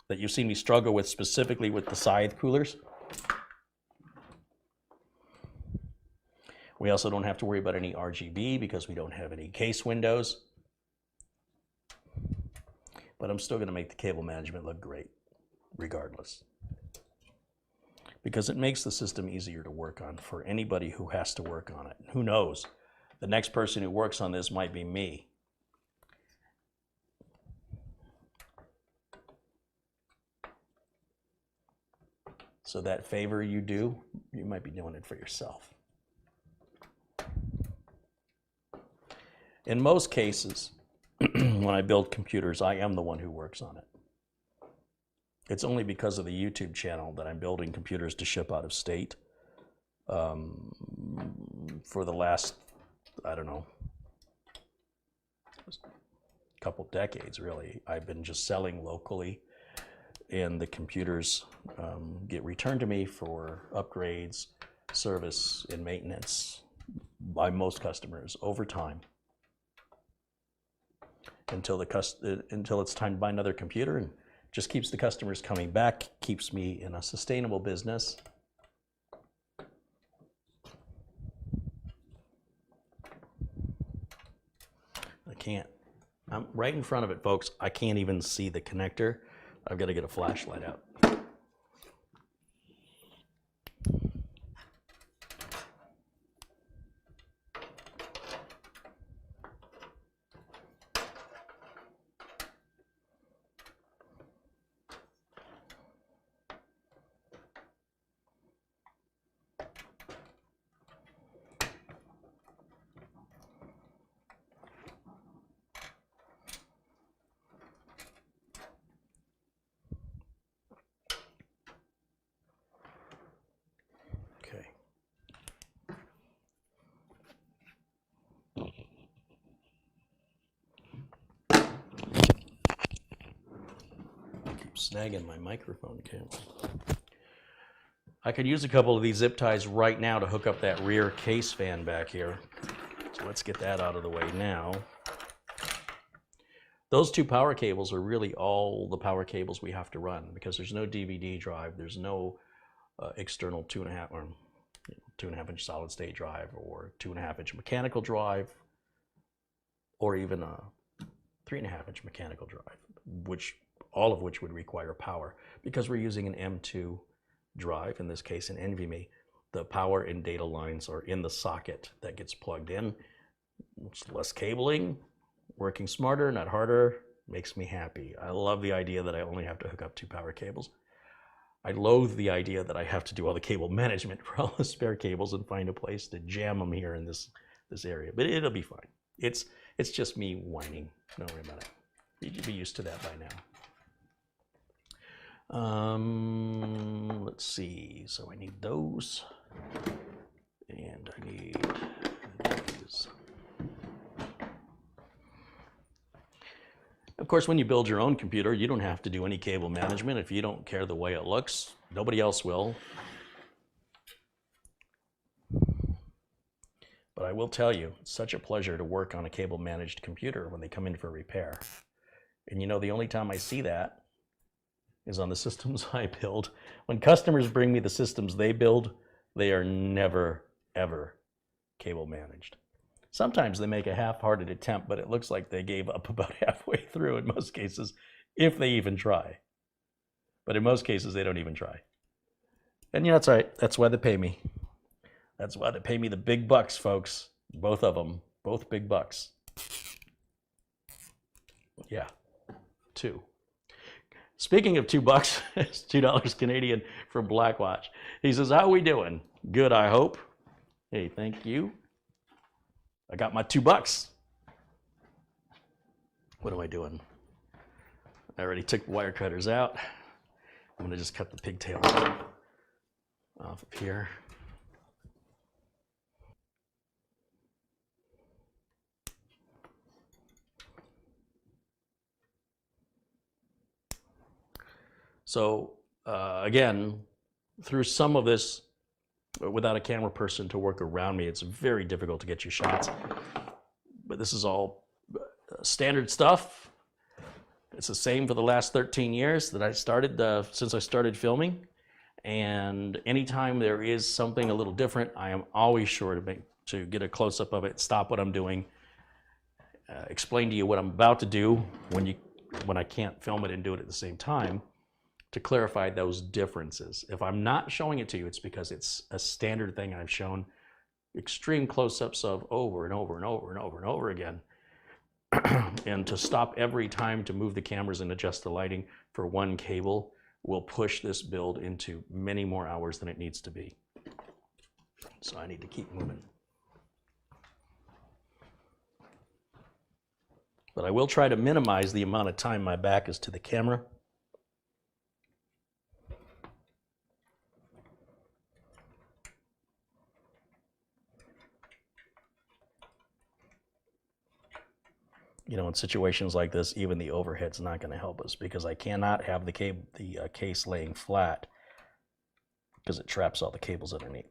that you've seen me struggle with, specifically with the side coolers. We also don't have to worry about any RGB because we don't have any case windows. But I'm still going to make the cable management look great, regardless. Because it makes the system easier to work on for anybody who has to work on it. Who knows? The next person who works on this might be me. So that favor you do, you might be doing it for yourself. In most cases, when I build computers, I am the one who works on it. It's only because of the YouTube channel that I'm building computers to ship out of state. For the last, I don't know, couple decades really, I've been just selling locally, and the computers get returned to me for upgrades, service, and maintenance by most customers over time until it's time to buy another computer, and just keeps the customers coming back, keeps me in a sustainable business. I'm right in front of it, folks. I can't even see the connector. I've got to get a flashlight out. snagging my microphone cable. I could use a couple of these zip ties right now to hook up that rear case fan back here. So let's get that out of the way now. Those two power cables are really all the power cables we have to run because there's no DVD drive, there's no external 2.5 inch solid state drive or 2.5 inch mechanical drive or even a 3.5 inch mechanical drive, all of which would require power. Because we're using an M2 drive, in this case an NVMe, the power and data lines are in the socket that gets plugged in. It's less cabling, working smarter, not harder, makes me happy. I love the idea that I only have to hook up two power cables. I loathe the idea that I have to do all the cable management for all the spare cables and find a place to jam them here in this area, but it'll be fine. It's just me whining. Don't worry about it. You'd be used to that by now. Let's see. So I need those, and I need these. Of course, when you build your own computer, you don't have to do any cable management. If you don't care the way it looks, nobody else will. But I will tell you, it's such a pleasure to work on a cable managed computer when they come in for repair. And you know, the only time I see that is on the systems I build. When customers bring me the systems they build, they are never, ever cable managed. Sometimes they make a half-hearted attempt, but it looks like they gave up about halfway through in most cases, if they even try. But in most cases, they don't even try. And you know, that's right. That's why they pay me. That's why they pay me the big bucks, folks. Both of them. Both big bucks. Yeah. 2. Speaking of $2, it's $2 Canadian from Blackwatch. He says, how are we doing? Good, I hope. Hey, thank you. I got my $2. What am I doing? I already took the wire cutters out. I'm gonna just cut the pigtail off of here. So again, through some of this, without a camera person to work around me, it's very difficult to get your shots. But this is all standard stuff. It's the same for the last 13 years that I started, since I started filming. And anytime there is something a little different, I am always sure to get a close-up of it, stop what I'm doing, explain to you what I'm about to do when I can't film it and do it at the same time, to clarify those differences. If I'm not showing it to you, it's because it's a standard thing I've shown extreme close-ups of over and over and over and over and over again. And to stop every time to move the cameras and adjust the lighting for one cable will push this build into many more hours than it needs to be. So I need to keep moving. But I will try to minimize the amount of time my back is to the camera. You know, in situations like this, even the overhead's not going to help us because I cannot have the case laying flat because it traps all the cables underneath.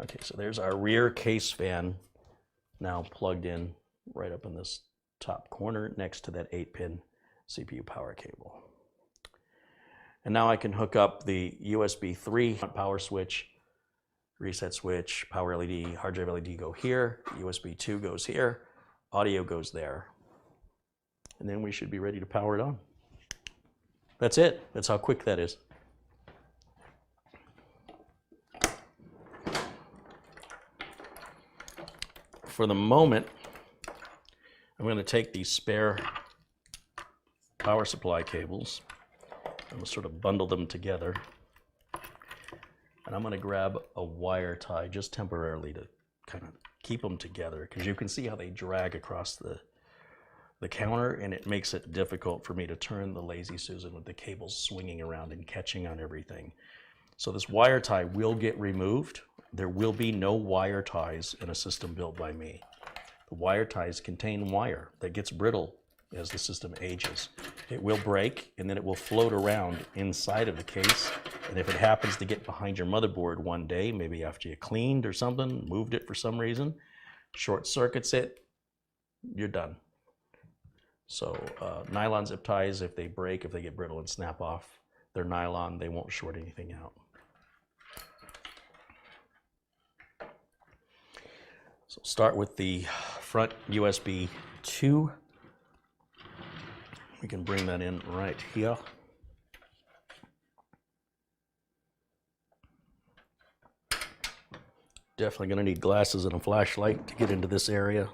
Okay, so there's our rear case fan now plugged in right up in this top corner next to that 8-pin CPU power cable. And now I can hook up the USB 3 power switch, reset switch, power LED, hard drive LED go here, USB 2 goes here, audio goes there. And then we should be ready to power it on. That's it. That's how quick that is. For the moment, I'm going to take these spare power supply cables. I'm going to sort of bundle them together. And I'm going to grab a wire tie just temporarily to kind of keep them together because you can see how they drag across the counter, and it makes it difficult for me to turn the Lazy Susan with the cables swinging around and catching on everything. So this wire tie will get removed. There will be no wire ties in a system built by me. The wire ties contain wire that gets brittle as the system ages. It will break, and then it will float around inside of the case. And if it happens to get behind your motherboard one day, maybe after you cleaned or something, moved it for some reason, short circuits it, you're done. So nylon zip ties, if they break, if they get brittle and snap off, they're nylon, they won't short anything out. So start with the front USB 2. We can bring that in right here. Definitely going to need glasses and a flashlight to get into this area.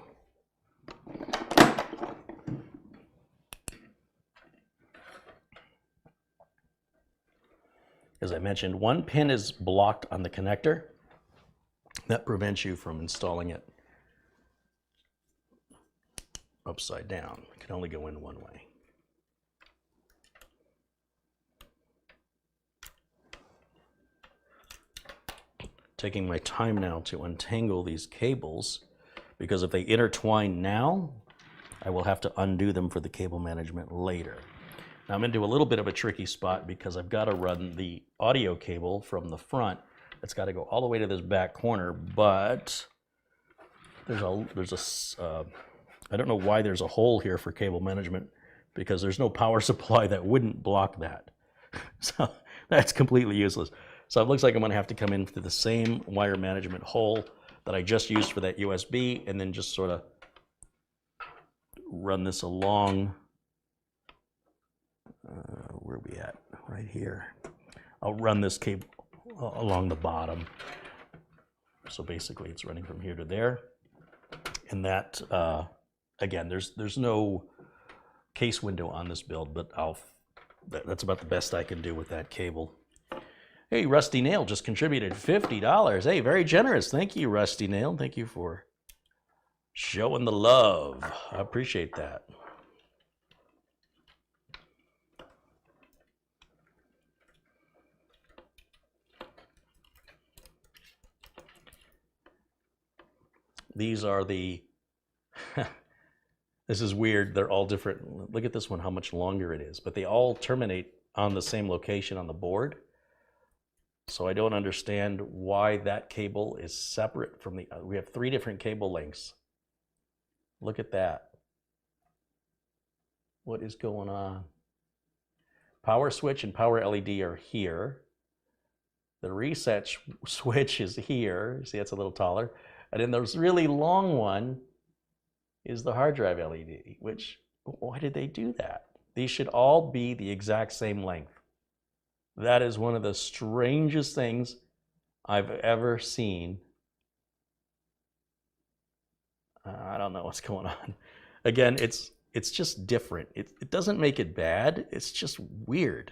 As I mentioned, one pin is blocked on the connector. That prevents you from installing it upside down. It can only go in one way. Taking my time now to untangle these cables, because if they intertwine now, I will have to undo them for the cable management later. Now I'm into a little bit of a tricky spot because I've got to run the audio cable from the front. It's got to go all the way to this back corner, but I don't know why there's a hole here for cable management, because there's no power supply that wouldn't block that. So that's completely useless. So it looks like I'm going to have to come in through the same wire management hole that I just used for that USB, and then just sort of run this along. Where are we at? Right here. I'll run this cable along the bottom. So basically it's running from here to there. And that, again, there's no case window on this build, but that's about the best I can do with that cable. Hey, Rusty Nail just contributed $50. Hey, very generous. Thank you, Rusty Nail. Thank you for showing the love. I appreciate that. These are the, this is weird. They're all different. Look at this one, how much longer it is, but they all terminate on the same location on the board. So I don't understand why that cable is separate from the, we have 3 different cable lengths. Look at that. What is going on? Power switch and power LED are here. The reset switch is here. See, that's a little taller. And then this really long one is the hard drive LED, which, why did they do that? These should all be the exact same length. That is one of the strangest things I've ever seen. I don't know what's going on. Again, it's just different. It doesn't make it bad. It's just weird.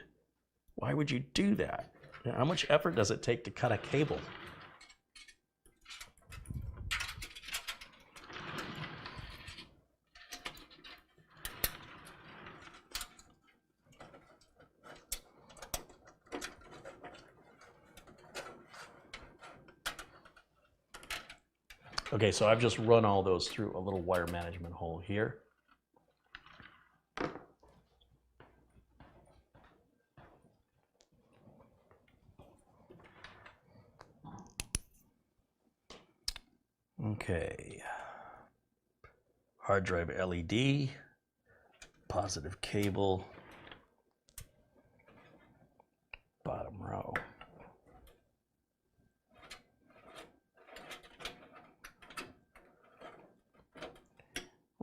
Why would you do that? How much effort does it take to cut a cable? Okay, so I've just run all those through a little wire management hole here. Okay, hard drive LED, positive cable, bottom row.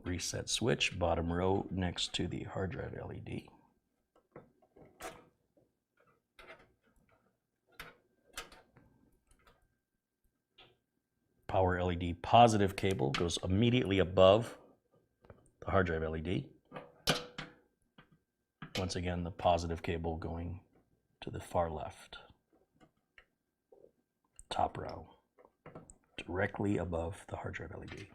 Reset switch, bottom row next to the hard drive LED. Power LED positive cable goes immediately above the hard drive LED. Once again, the positive cable going to the far left. Top row, directly above the hard drive LED.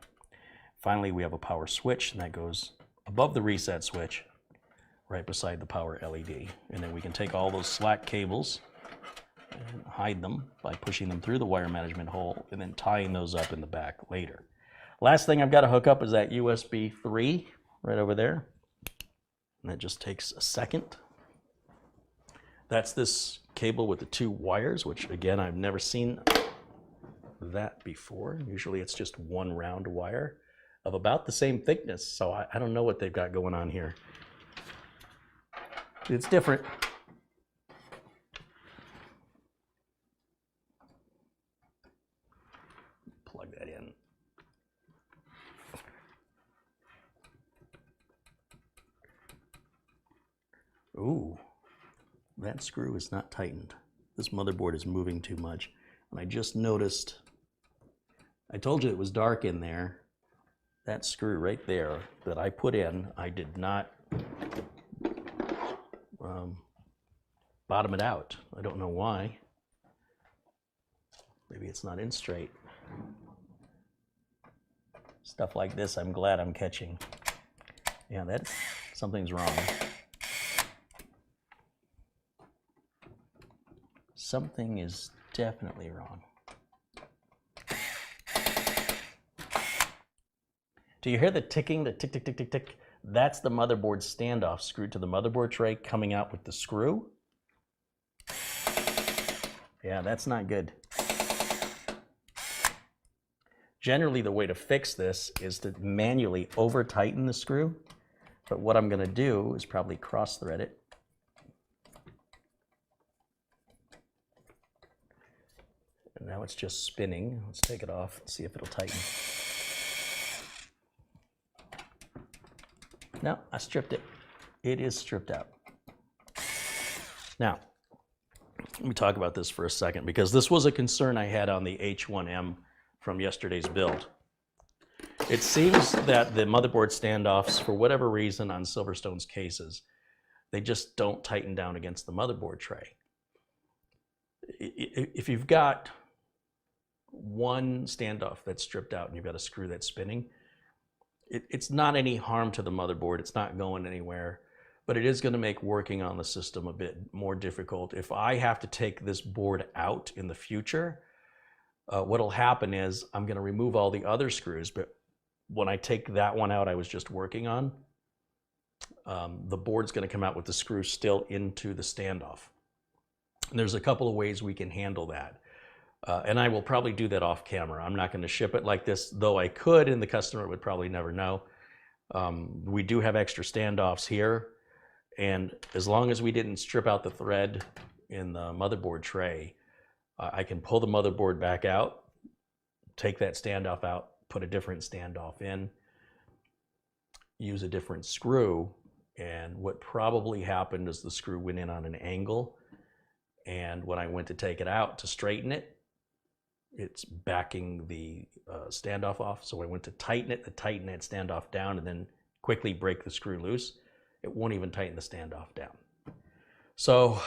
Finally, we have a power switch, and that goes above the reset switch, right beside the power LED. And then we can take all those slack cables and hide them by pushing them through the wire management hole and then tying those up in the back later. Last thing I've got to hook up is that USB 3 right over there. and that just takes a second. That's this cable with the 2 wires, which again, I've never seen that before. Usually it's just 1 round wire of about the same thickness. So I don't know what they've got going on here. It's different. Plug that in. Ooh, that screw is not tightened. This motherboard is moving too much. And I just noticed, I told you it was dark in there. That screw right there that I put in, I did not bottom it out. I don't know why. Maybe it's not in straight. Stuff like this, I'm glad I'm catching. Yeah, something's wrong. Something is definitely wrong. Do you hear the ticking, the tick, tick, tick, tick, tick? That's the motherboard standoff screwed to the motherboard tray coming out with the screw. Yeah, that's not good. Generally, the way to fix this is to manually over-tighten the screw. But what I'm going to do is probably cross-thread it. And now it's just spinning. Let's take it off and see if it'll tighten. No, I stripped it. It is stripped out. Now, let me talk about this for a second, because this was a concern I had on the H1M from yesterday's build. It seems that the motherboard standoffs, for whatever reason on Silverstone's cases, they just don't tighten down against the motherboard tray. If you've got one standoff that's stripped out and you've got a screw that's spinning, it's not any harm to the motherboard. It's not going anywhere, but it is going to make working on the system a bit more difficult. If I have to take this board out in the future, what'll happen is I'm going to remove all the other screws, but when I take that one out I was just working on, the board's going to come out with the screw still into the standoff. And there's a couple of ways we can handle that. And I will probably do that off camera. I'm not going to ship it like this, though I could, and the customer would probably never know. We do have extra standoffs here, and as long as we didn't strip out the thread in the motherboard tray, I can pull the motherboard back out, take that standoff out, put a different standoff in, use a different screw, and what probably happened is the screw went in on an angle, and when I went to take it out to straighten it, it's backing the standoff off. So I went to tighten it, to tighten that standoff down, and then quickly break the screw loose. It won't even tighten the standoff down. So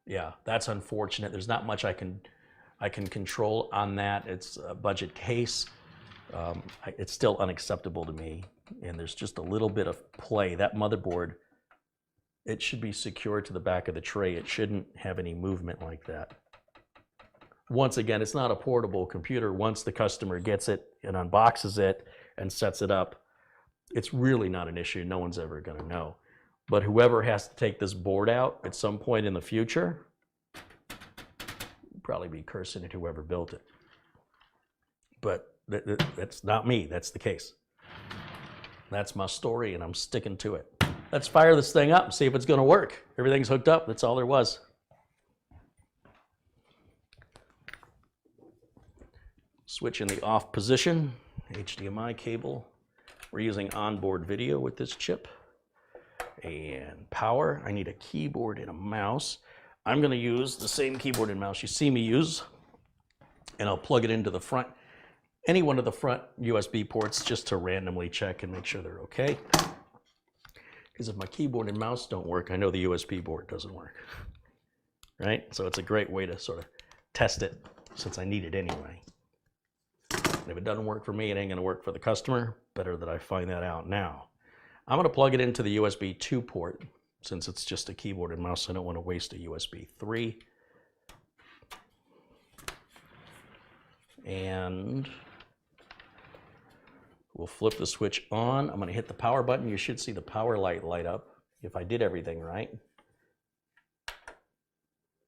yeah, that's unfortunate. There's not much I can control on that. It's a budget case. It's still unacceptable to me, and there's just a little bit of play. That motherboard, it should be secured to the back of the tray. It shouldn't have any movement like that. Once again, it's not a portable computer. Once the customer gets it and unboxes it and sets it up, it's really not an issue. No one's ever going to know. But whoever has to take this board out at some point in the future, will probably be cursing at whoever built it. But that's not me. That's the case. That's my story, and I'm sticking to it. Let's fire this thing up and see if it's going to work. Everything's hooked up. That's all there was. Switch in the off position, HDMI cable. We're using onboard video with this chip. And power, I need a keyboard and a mouse. I'm going to use the same keyboard and mouse you see me use, and I'll plug it into the front, any one of the front USB ports, just to randomly check and make sure they're okay. Because if my keyboard and mouse don't work, I know the USB board doesn't work, right? So it's a great way to sort of test it, since I need it anyway. And if it doesn't work for me, it ain't going to work for the customer. Better that I find that out now. I'm going to plug it into the USB 2 port, since it's just a keyboard and mouse. I don't want to waste a USB 3. And We'll flip the switch on. I'm going to hit the power button. You should see the power light light up if I did everything right.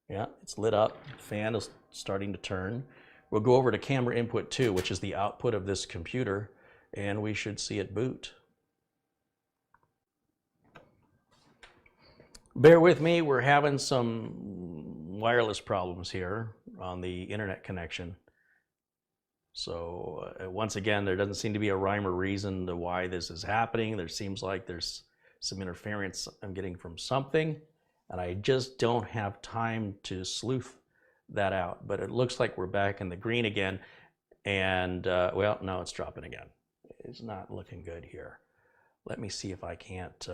Yeah, it's lit up. Fan is starting to turn. We'll go over to camera input 2, which is the output of this computer, and we should see it boot. Bear with me, we're having some wireless problems here on the internet connection. So once again, there doesn't seem to be a rhyme or reason to why this is happening. There seems like there's some interference I'm getting from something, and I just don't have time to sleuth that out. But it looks like we're back in the green again, and well, no, it's dropping again. It's not looking good here. Let me see if I can't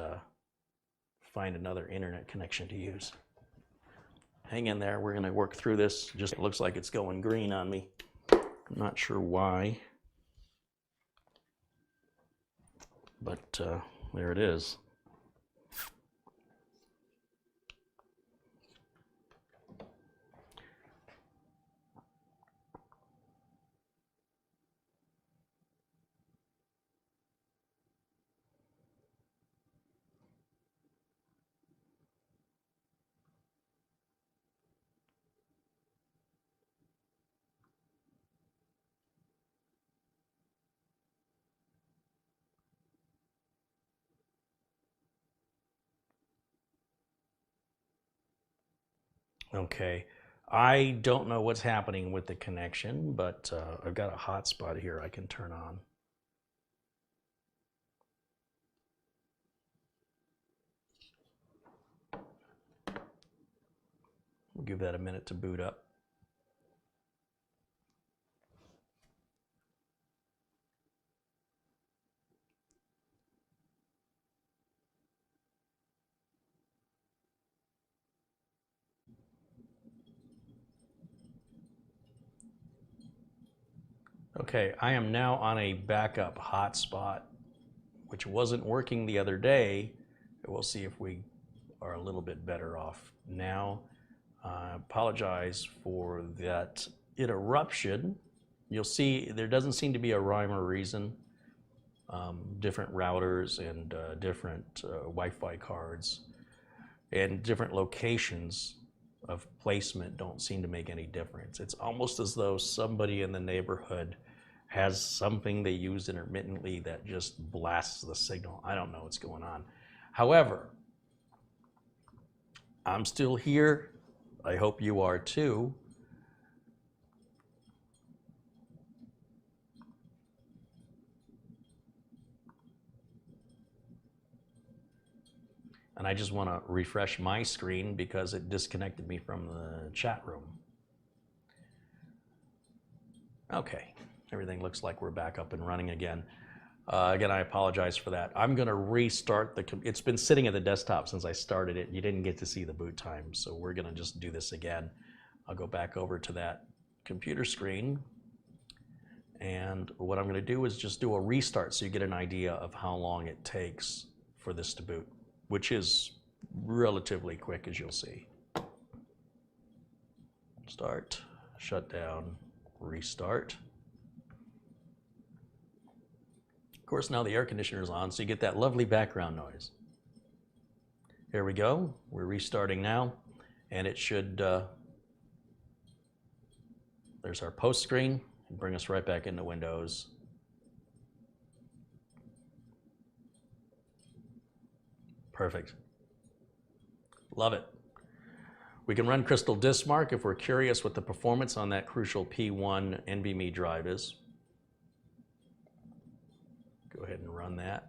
find another internet connection to use. Hang in there, we're gonna work through this. Just, it looks like it's going green on me. I'm not sure why, but there it is. Okay, I don't know what's happening with the connection, but I've got a hotspot here I can turn on. We'll give that a minute to boot up. Okay, I am now on a backup hotspot, which wasn't working the other day. We'll see if we are a little bit better off now. I apologize for that interruption. You'll see there doesn't seem to be a rhyme or reason. Different routers and different Wi-Fi cards and different locations of placement don't seem to make any difference. It's almost as though somebody in the neighborhood has something they use intermittently that just blasts the signal. I don't know what's going on. However, I'm still here. I hope you are too. And I just want to refresh my screen because it disconnected me from the chat room. Okay, everything looks like we're back up and running again. Again, I apologize for that. I'm going to restart the, it's been sitting at the desktop since I started it. You didn't get to see the boot time, so we're going to just do this again. I'll go back over to that computer screen. And what I'm going to do is just do a restart so you get an idea of how long it takes for this to boot, which is relatively quick, as you'll see. Start, shut down, restart. Of course, now the air conditioner is on, so you get that lovely background noise. Here we go. We're restarting now, and it should, there's our post screen, and bring us right back into Windows. Perfect. Love it. We can run Crystal Disk Mark if we're curious what the performance on that crucial P1 NVMe drive is. Go ahead and run that.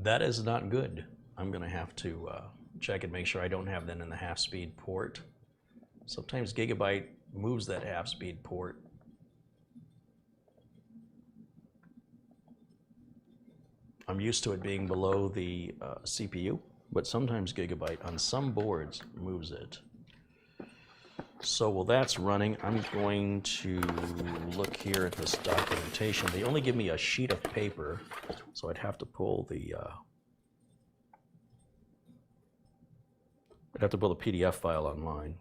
That is not good. I'm going to have to check and make sure I don't have that in the half-speed port. Sometimes Gigabyte moves that half-speed port. I'm used to it being below the CPU, but sometimes Gigabyte on some boards moves it. So while that's running, I'm going to look here at this documentation. They only give me a sheet of paper, so I'd have to pull the PDF file online.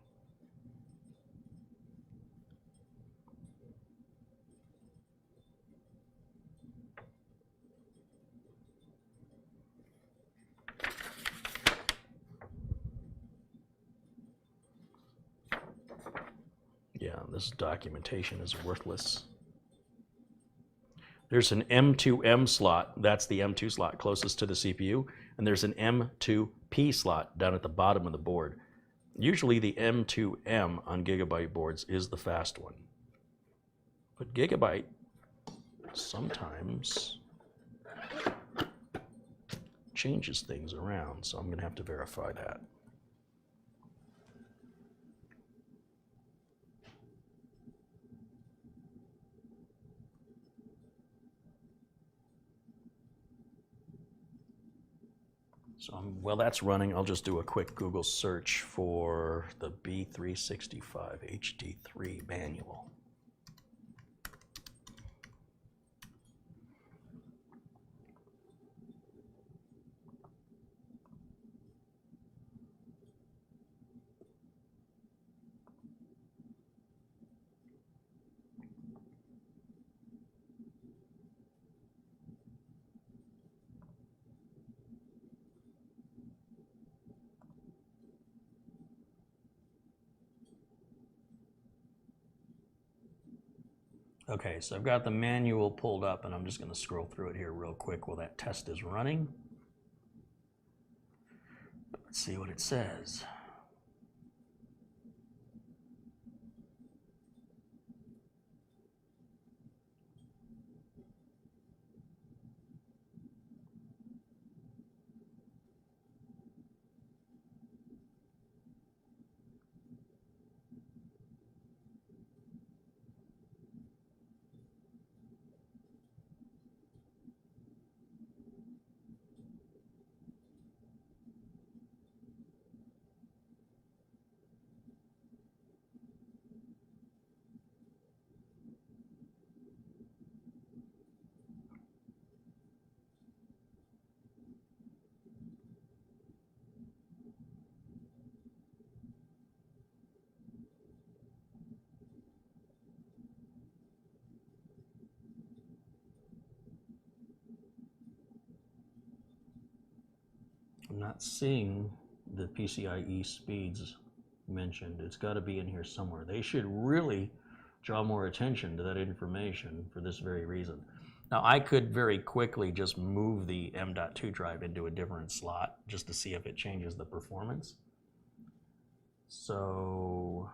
Yeah, this documentation is worthless. There's an M2M slot, that's the M2 slot closest to the CPU, and there's an M2P slot down at the bottom of the board. Usually the M2M on Gigabyte boards is the fast one. But Gigabyte sometimes changes things around, so I'm going to have to verify that. So while that's running, I'll just do a quick Google search for the B365 HD3 manual. Okay, so I've got the manual pulled up and I'm just going to scroll through it here real quick while that test is running. Let's see what it says. I'm not seeing the PCIe speeds mentioned. It's got to be in here somewhere. They should really draw more attention to that information for this very reason. Now, I could very quickly just move the M.2 drive into a different slot just to see if it changes the performance. So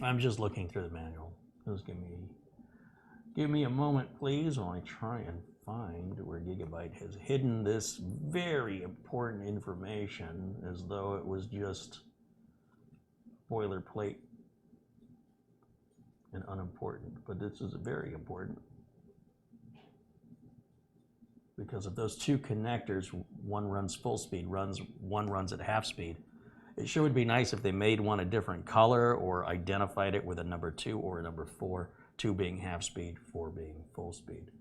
I'm just looking through the manual. Just give me a moment, please, while I try and find where Gigabyte has hidden this very important information as though it was just boilerplate and unimportant. But this is very important, because if those two connectors, one runs full speed, one runs at half speed, it sure would be nice if they made one a different color or identified it with a number 2 or a number 4, 2 being half speed, 4 being full speed.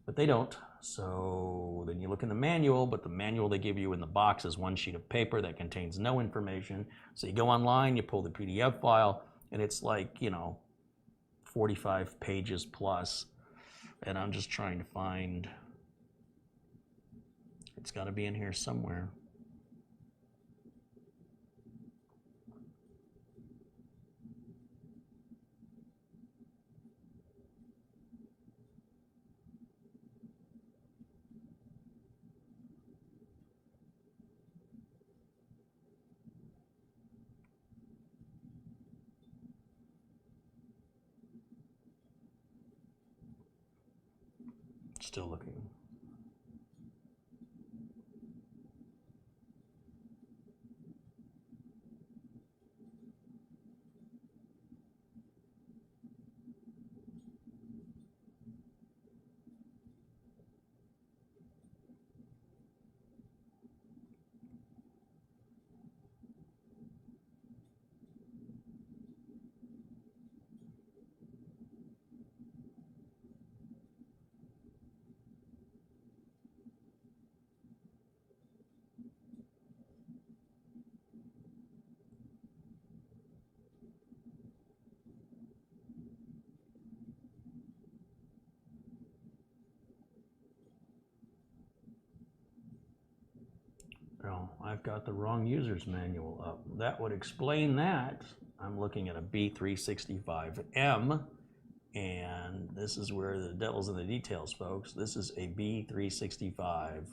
But they don't. So then you look in the manual, but the manual they give you in the box is one sheet of paper that contains no information. So you go online, you pull the PDF file, and it's like, 45 pages plus. And I'm just trying to find, it's got to be in here somewhere. Still looking. No, I've got the wrong user's manual up. That would explain that. I'm looking at a B365M, and this is where the devil's in the details, folks. This is a B365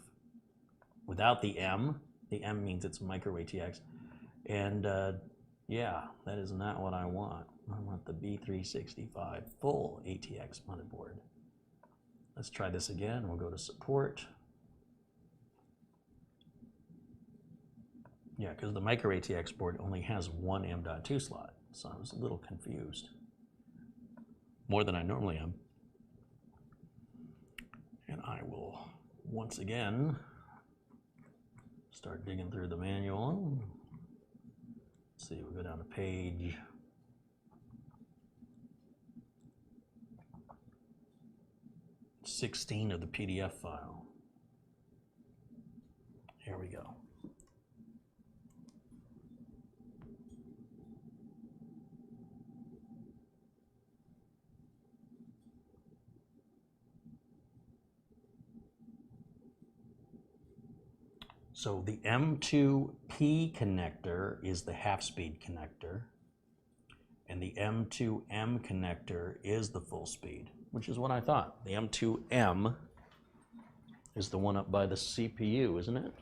without the M. The M means it's micro ATX. And yeah, that is not what I want. I want the B365 full ATX motherboard. Let's try this again. We'll go to support. Yeah, because the micro ATX board only has one M.2 slot, so I was a little confused. More than I normally am. And I will, once again, start digging through the manual. Let's see, we'll go down to page 16 of the PDF file. Here we go. So the M2P connector is the half-speed connector, and the M2M connector is the full speed, which is what I thought. The M2M is the one up by the CPU, isn't it?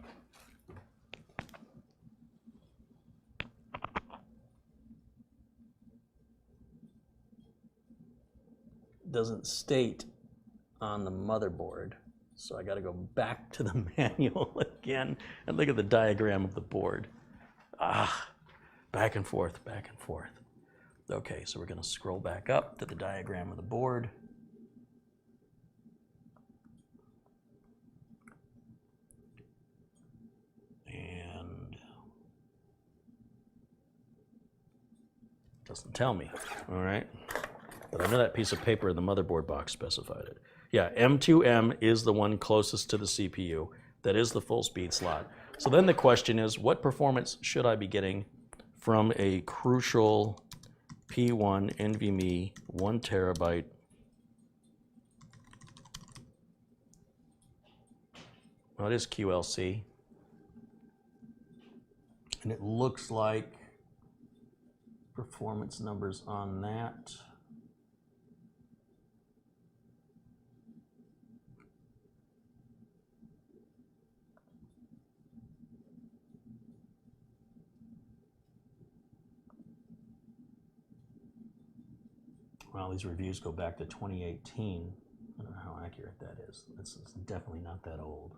Doesn't state on the motherboard. So I got to go back to the manual again and look at the diagram of the board. Back and forth, back and forth. Okay, so we're going to scroll back up to the diagram of the board. And it doesn't tell me, all right? But I know that piece of paper in the motherboard box specified it. Yeah, M2M is the one closest to the CPU. That is the full speed slot. So then the question is, what performance should I be getting from a Crucial P1 NVMe 1 terabyte well, it is QLC. And it looks like performance numbers on that. Well, these reviews go back to 2018. I don't know how accurate that is. It's definitely not that old.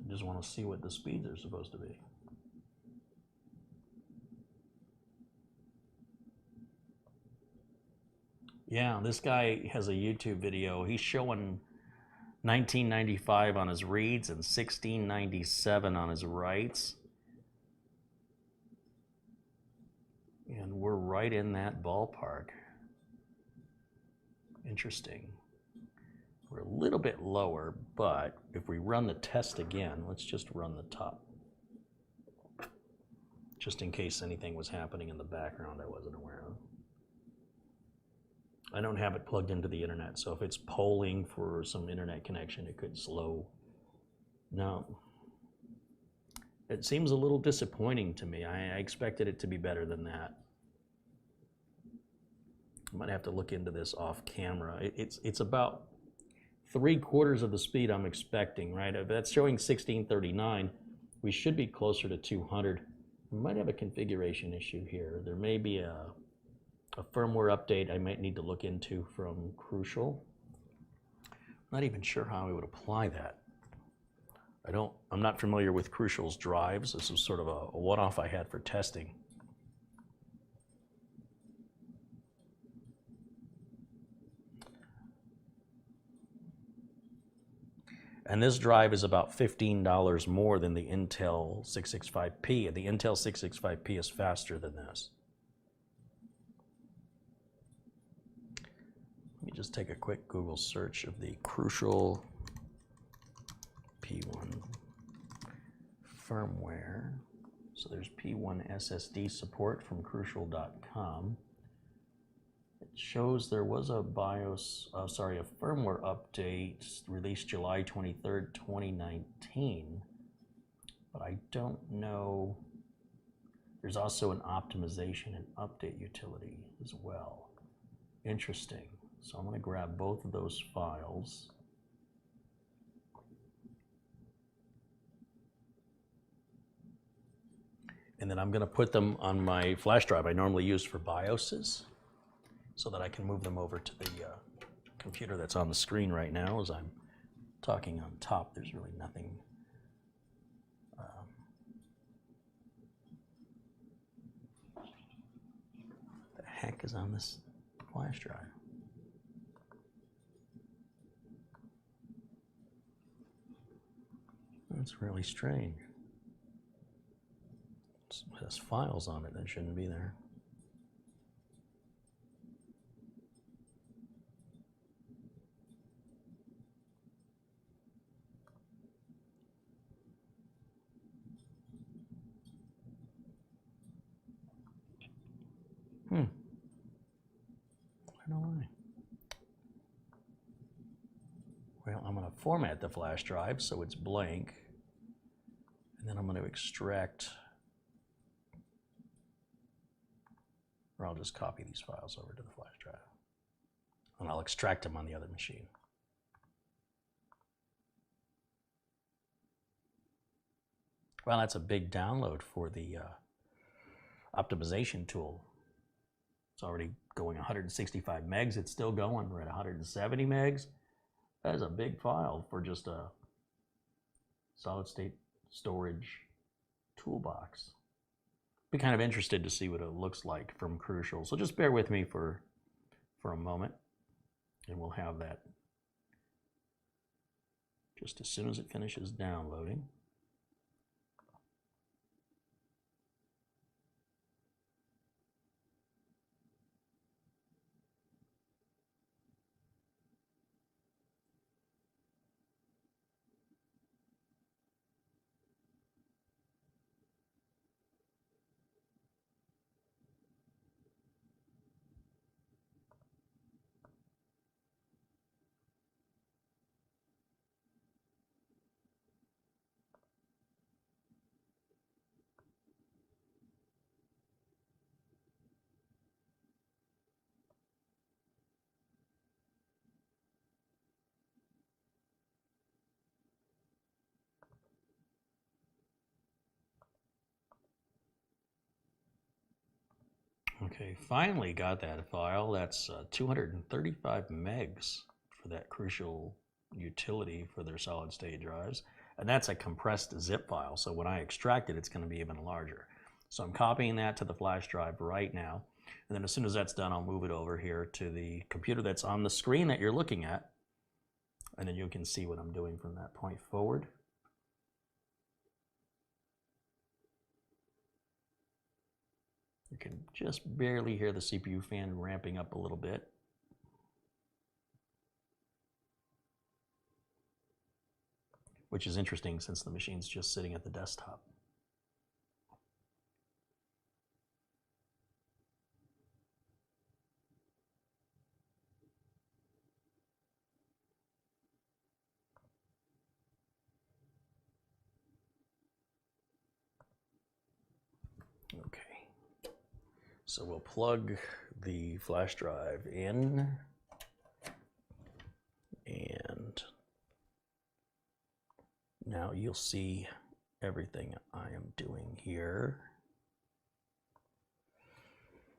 I just want to see what the speeds are supposed to be. Yeah, this guy has a YouTube video. He's showing 1995 on his reads and 1697 on his writes. And we're right in that ballpark. Interesting. We're a little bit lower, but if we run the test again, let's just run the top. Just in case anything was happening in the background I wasn't aware of. I don't have it plugged into the internet, so if it's polling for some internet connection, it could slow. No. It seems a little disappointing to me. I expected it to be better than that. I might have to look into this off camera. It's about 3/4 of the speed I'm expecting, right? If that's showing 1639, we should be closer to 200. We might have a configuration issue here. There may be a firmware update I might need to look into from Crucial. I'm not even sure how I would apply that. I'm not familiar with Crucial's drives. This was sort of a one-off I had for testing. And this drive is about $15 more than the Intel 665P, and the Intel 665P is faster than this. Let me just take a quick Google search of the Crucial P1 firmware. So there's P1 SSD support from Crucial.com. It shows there was a firmware update released July 23rd, 2019, but I don't know. There's also an optimization and update utility as well. Interesting. So I'm going to grab both of those files. And then I'm going to put them on my flash drive I normally use for BIOSes, so that I can move them over to the computer that's on the screen right now as I'm talking on top. There's really nothing. The heck is on this flash drive? That's really strange. It has files on it that shouldn't be there. I don't know why. Well, I'm going to format the flash drive so it's blank, and then I'm going to extract, or I'll just copy these files over to the flash drive, and I'll extract them on the other machine. Well, that's a big download for the optimization tool. It's already going 165 megs. It's still going. We're at 170 megs. That is a big file for just a solid state storage toolbox. Be kind of interested to see what it looks like from Crucial. So just bear with me for a moment, and we'll have that just as soon as it finishes downloading. Okay, finally got that file. That's 235 megs for that Crucial utility for their solid state drives. And that's a compressed zip file. So when I extract it, it's going to be even larger. So I'm copying that to the flash drive right now. And then as soon as that's done, I'll move it over here to the computer that's on the screen that you're looking at. And then you can see what I'm doing from that point forward. You can just barely hear the CPU fan ramping up a little bit. Which is interesting since the machine's just sitting at the desktop. Okay. So we'll plug the flash drive in and Now you'll see everything I am doing here.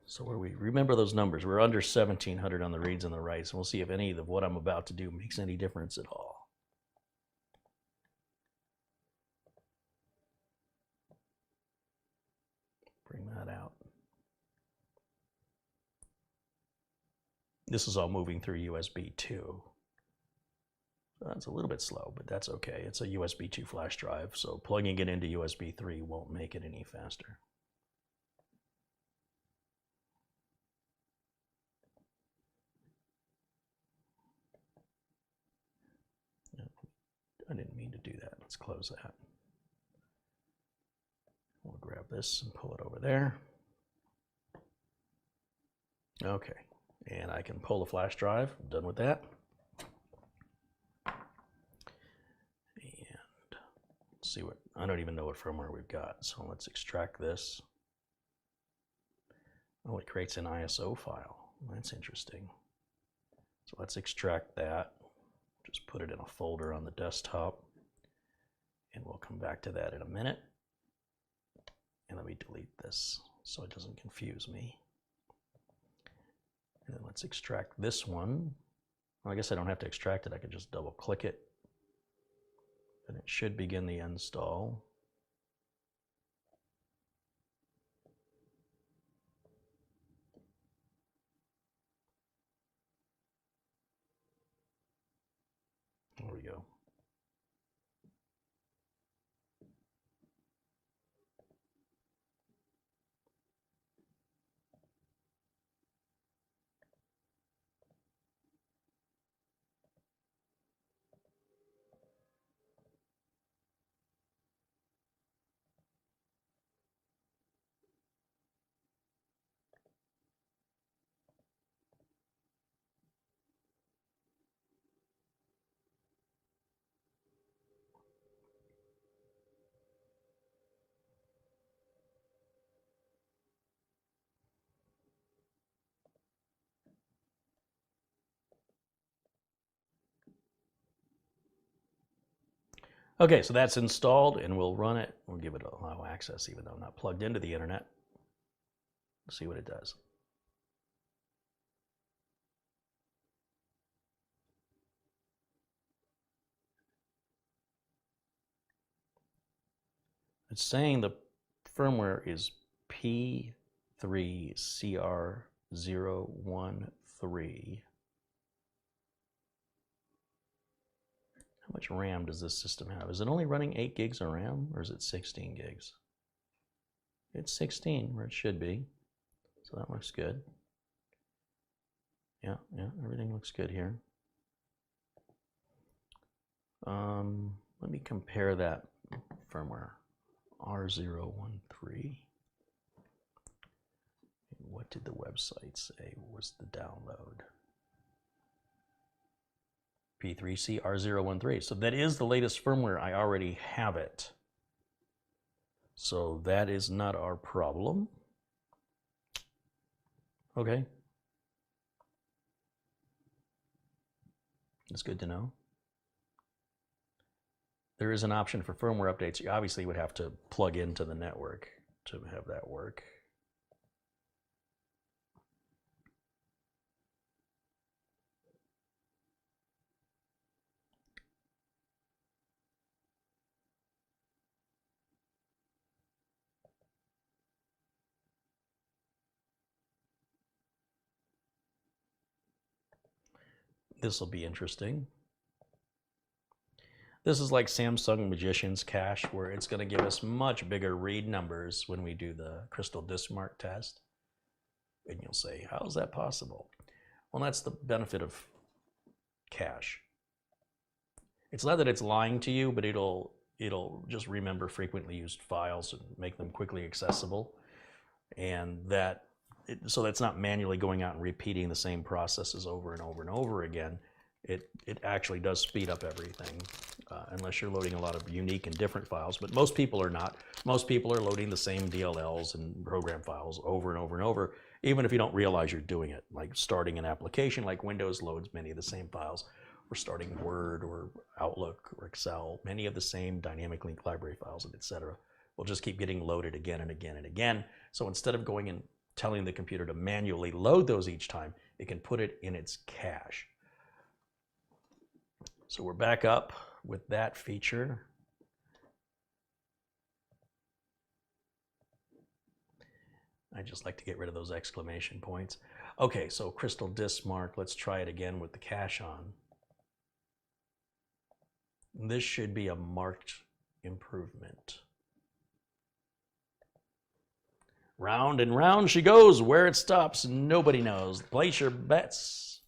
So where we remember those numbers, we're under 1700 on the reads and the writes, and we'll see if any of what I'm about to do makes any difference at all. Bring that out. This is all moving through USB 2. That's a little bit slow, but that's okay. It's a USB 2 flash drive, so plugging it into USB 3 won't make it any faster. I didn't mean to do that. Let's close that. We'll grab this and pull it over there. Okay, and I can pull the flash drive. I'm done with that. See what, I don't even know what firmware we've got, so let's extract this. Oh, it creates an ISO file. That's interesting. So let's extract that. Just put it in a folder on the desktop, and we'll come back to that in a minute. And let me delete this so it doesn't confuse me. And then let's extract this one. Well, I guess I don't have to extract it. I can just double click it. And it should begin the install. There we go. Okay, so that's installed, and we'll run it. We'll give it allow access, even though I'm not plugged into the internet. Let's see what it does. It's saying the firmware is P3CR013. How much RAM does this system have? Is it only running 8 gigs of RAM, or is it 16 gigs? It's 16, where it should be. So that looks good. Yeah, everything looks good here. Let me compare that firmware, R013. What did the website say was the download? P3CR013. So that is the latest firmware. I already have it. So that is not our problem. Okay. That's good to know. There is an option for firmware updates. You obviously would have to plug into the network to have that work. This will be interesting. This is like Samsung Magician's cache, where it's going to give us much bigger read numbers when we do the crystal disk mark test. And you'll say, how is that possible? Well, that's the benefit of cache. It's not that it's lying to you, but it'll just remember frequently used files and make them quickly accessible. And so that's not manually going out and repeating the same processes over and over and over again. It actually does speed up everything, unless you're loading a lot of unique and different files, but most people are not. Most people are loading the same DLLs and program files over and over and over, even if you don't realize you're doing it. Like starting an application like Windows loads many of the same files We're starting Word or Outlook or Excel, many of the same dynamic link library files, etc. will just keep getting loaded again and again and again. So instead of going and telling the computer to manually load those each time, it can put it in its cache. So we're back up with that feature. I just like to get rid of those exclamation points. Okay, so crystal disk mark, let's try it again with the cache on. This should be a marked improvement. Round and round she goes. Where it stops, nobody knows. Place your bets.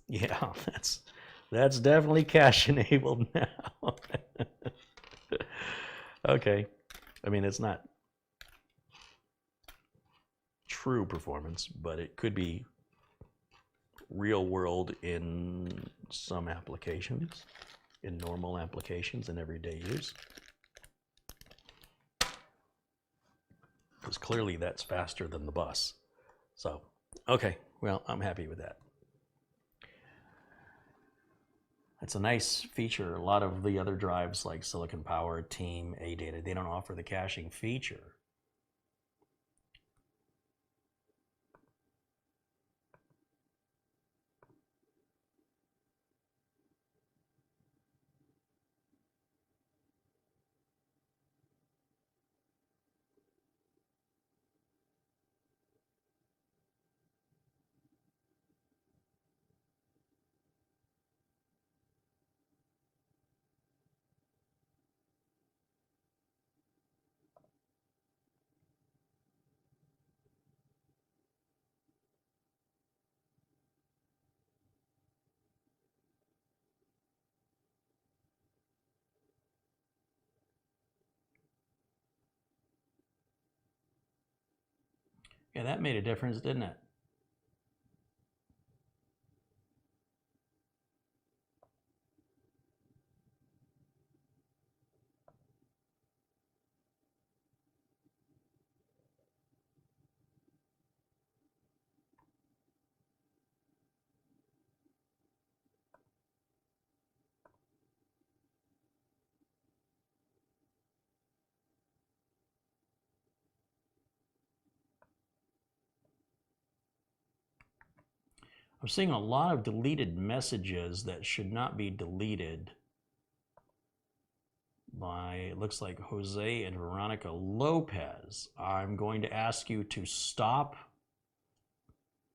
Yeah, that's definitely cache enabled now. Okay. I mean, it's not true performance, but it could be real world in some applications, in normal applications and everyday use. Because clearly that's faster than the bus. So, okay, well, I'm happy with that. That's a nice feature. A lot of the other drives like Silicon Power, Team, AData, they don't offer the caching feature. Yeah, that made a difference, didn't it? I'm seeing a lot of deleted messages that should not be deleted by, it looks like Jose and Veronica Lopez. I'm going to ask you to stop,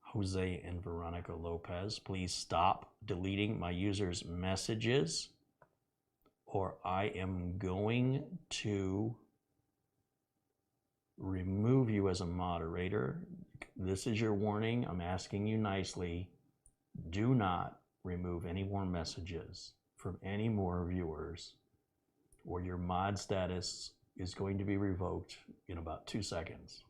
Jose and Veronica Lopez. Please stop deleting my users' messages, or I am going to remove you as a moderator. This is your warning. I'm asking you nicely. Do not remove any more messages from any more viewers, or your mod status is going to be revoked in about 2 seconds.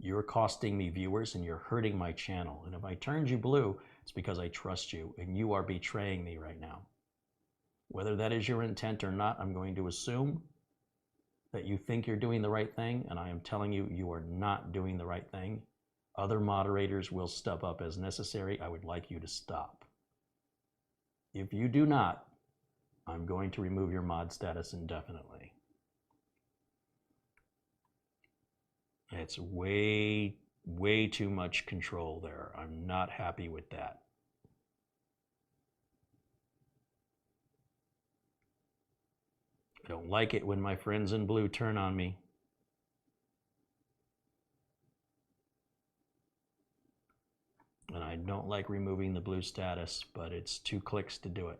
You're costing me viewers and you're hurting my channel. And if I turned you blue, it's because I trust you, and you are betraying me right now. Whether that is your intent or not, I'm going to assume that you think you're doing the right thing, and I am telling you, you are not doing the right thing. Other moderators will step up as necessary. I would like you to stop. If you do not, I'm going to remove your mod status indefinitely. It's way too much control there. I'm not happy with that. I don't like it when my friends in blue turn on me. And I don't like removing the blue status, but it's 2 clicks to do it.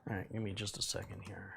All right, give me just a second here.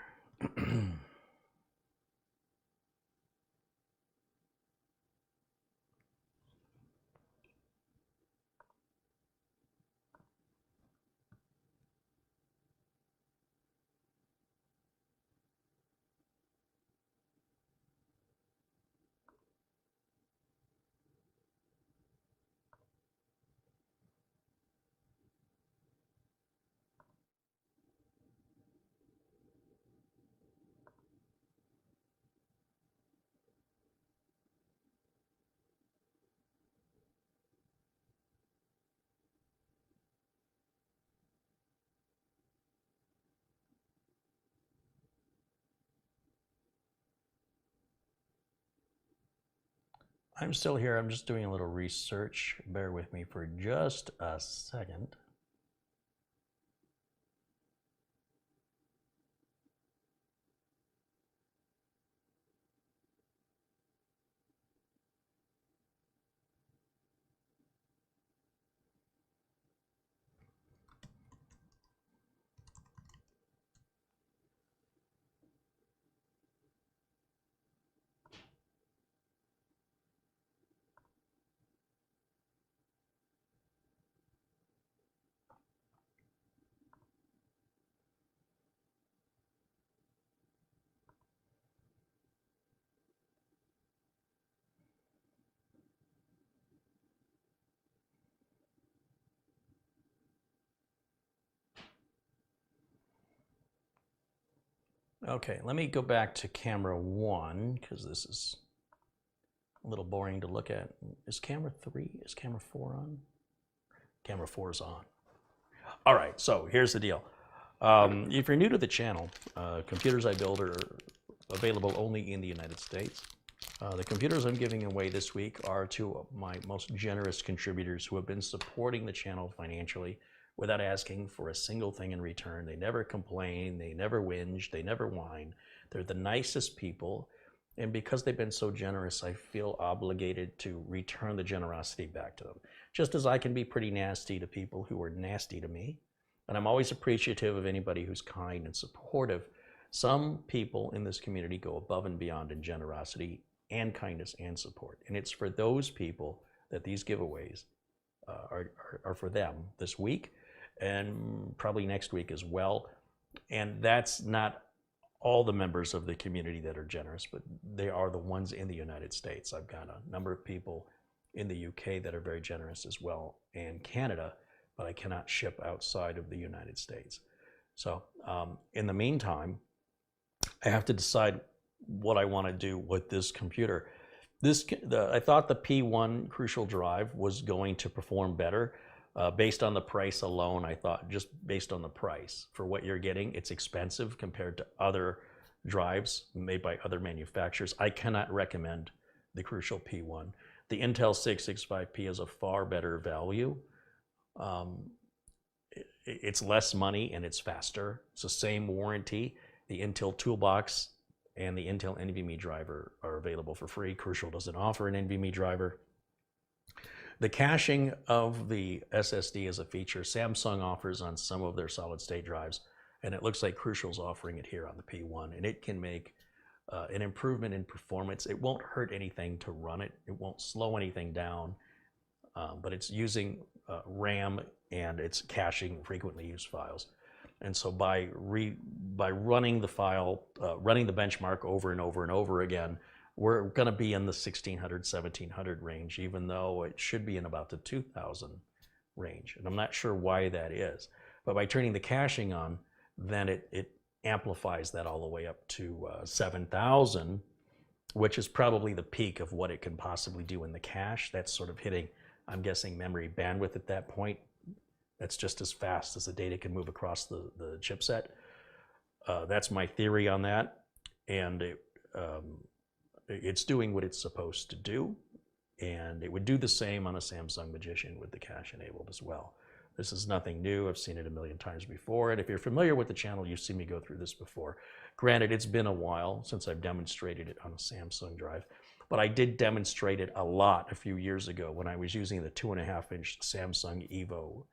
I'm still here. I'm just doing a little research. Bear with me for just a second. Okay, let me go back to camera 1 because this is a little boring to look at. Is camera 3, is camera 4 on? Camera 4 is on. All right, so here's the deal. If you're new to the channel, computers I build are available only in the United States. The computers I'm giving away this week are to my most generous contributors who have been supporting the channel financially without asking for a single thing in return. They never complain, they never whinge, they never whine. They're the nicest people, and because they've been so generous, I feel obligated to return the generosity back to them. Just as I can be pretty nasty to people who are nasty to me, and I'm always appreciative of anybody who's kind and supportive. Some people in this community go above and beyond in generosity and kindness and support, and it's for those people that these giveaways are for them this week and probably next week as well. And that's not all the members of the community that are generous, but they are the ones in the United States. I've got a number of people in the UK that are very generous as well, and Canada, but I cannot ship outside of the United States. So in the meantime, I have to decide what I want to do with this computer. I thought the P1 Crucial drive was going to perform better. Based on the price alone, I thought just based on the price for what you're getting, it's expensive compared to other drives made by other manufacturers. I cannot recommend the Crucial P1. The Intel 665P is a far better value. It's less money and it's faster. It's the same warranty. The Intel Toolbox and the Intel NVMe driver are available for free. Crucial doesn't offer an NVMe driver. The caching of the SSD is a feature Samsung offers on some of their solid state drives, and it looks like Crucial's offering it here on the P1, and it can make an improvement in performance. It won't hurt anything to run it. It won't slow anything down, but it's using RAM and it's caching frequently used files. And so by running the file, running the benchmark over and over and over again, we're going to be in the 1600, 1700 range, even though it should be in about the 2000 range. And I'm not sure why that is. But by turning the caching on, then it amplifies that all the way up to 7000, which is probably the peak of what it can possibly do in the cache. That's sort of hitting, I'm guessing, memory bandwidth at that point. That's just as fast as the data can move across the chipset. That's my theory on that. And it's doing what it's supposed to do. And it would do the same on a Samsung Magician with the cache enabled as well. This is nothing new. I've seen it a million times before. And if you're familiar with the channel, you've seen me go through this before. Granted, it's been a while since I've demonstrated it on a Samsung drive, but I did demonstrate it a lot a few years ago when I was using the 2.5-inch Samsung Evo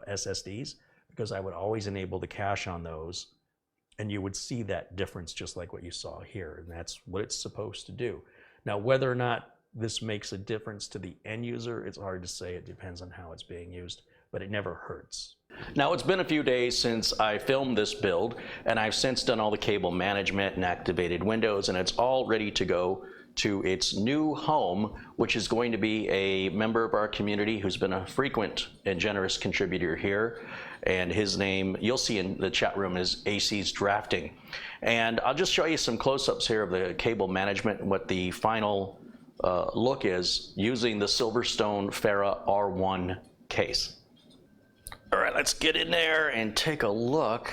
SSDs, because I would always enable the cache on those and you would see that difference just like what you saw here, and that's what it's supposed to do. Now, whether or not this makes a difference to the end user, it's hard to say. It depends on how it's being used, but it never hurts. Now, it's been a few days since I filmed this build, and I've since done all the cable management and activated Windows, and it's all ready to go to its new home, which is going to be a member of our community who's been a frequent and generous contributor here. And his name, you'll see in the chat room, is AC's Drafting. And I'll just show you some close-ups here of the cable management and what the final look is using the Silverstone FARA R1 case. All right, let's get in there and take a look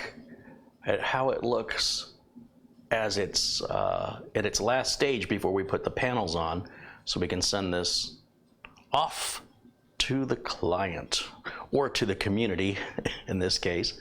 at how it looks as it's at its last stage before we put the panels on, so we can send this off to the client, or to the community in this case.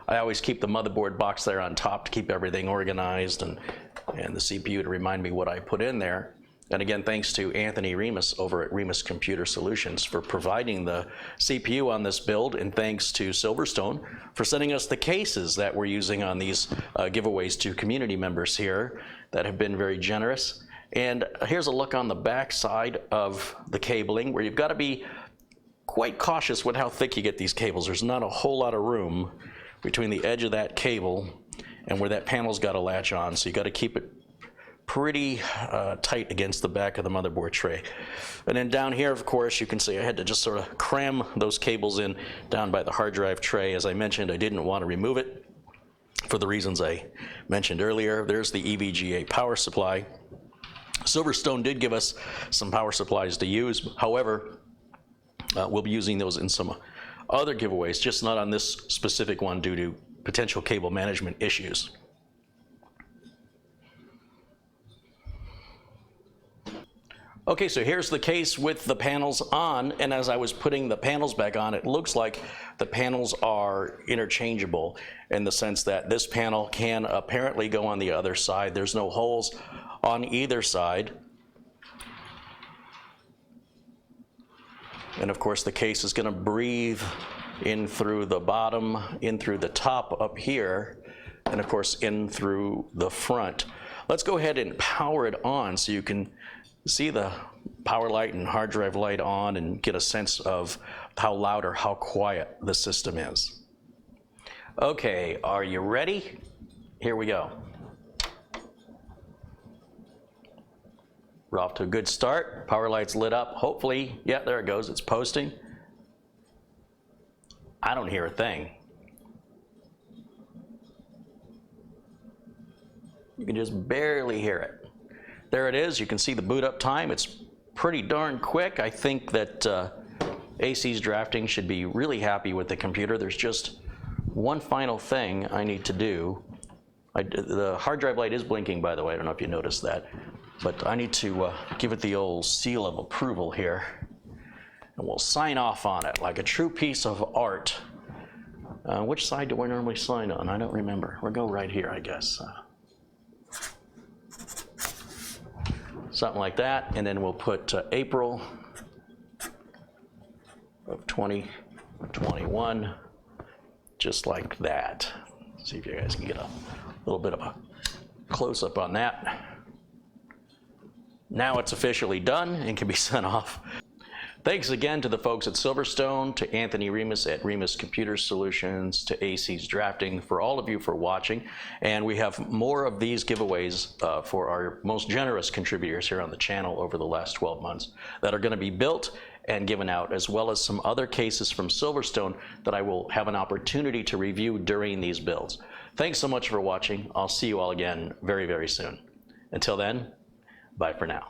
I always keep the motherboard box there on top to keep everything organized, and the CPU to remind me what I put in there. And again, thanks to Anthony Remus over at Remus Computer Solutions for providing the CPU on this build, and thanks to Silverstone for sending us the cases that we're using on these giveaways to community members here that have been very generous. And here's a look on the back side of the cabling, where you've got to be quite cautious with how thick you get these cables. There's not a whole lot of room between the edge of that cable and where that panel's got to latch on, so you got to keep it pretty tight against the back of the motherboard tray. And then down here, of course, you can see I had to just sort of cram those cables in down by the hard drive tray. As I mentioned, I didn't want to remove it for the reasons I mentioned earlier. There's the EVGA power supply. Silverstone did give us some power supplies to use. However, we'll be using those in some other giveaways, just not on this specific one due to potential cable management issues. Okay, so here's the case with the panels on, and as I was putting the panels back on, it looks like the panels are interchangeable in the sense that this panel can apparently go on the other side. There's no holes on either side. And of course, the case is going to breathe in through the bottom, in through the top up here, and of course in through the front. Let's go ahead and power it on so you can see the power light and hard drive light on and get a sense of how loud or how quiet the system is. Okay, are you ready? Here we go. We're off to a good start. Power light's lit up. Hopefully, yeah, there it goes. It's posting. I don't hear a thing. You can just barely hear it. There it is. You can see the boot up time. It's pretty darn quick. I think that AC's Drafting should be really happy with the computer. There's just one final thing I need to do. The hard drive light is blinking, by the way. I don't know if you noticed that. But I need to give it the old seal of approval here. And we'll sign off on it like a true piece of art. Which side do I normally sign on? I don't remember. We'll go right here, I guess. Something like that, and then we'll put April of 2021, just like that. See if you guys can get a little bit of a close-up on that. Now it's officially done and can be sent off. Thanks again to the folks at Silverstone, to Anthony Remus at Remus Computer Solutions, to AC's Drafting, for all of you for watching. And we have more of these giveaways for our most generous contributors here on the channel over the last 12 months that are going to be built and given out, as well as some other cases from Silverstone that I will have an opportunity to review during these builds. Thanks so much for watching. I'll see you all again very, very soon. Until then, bye for now.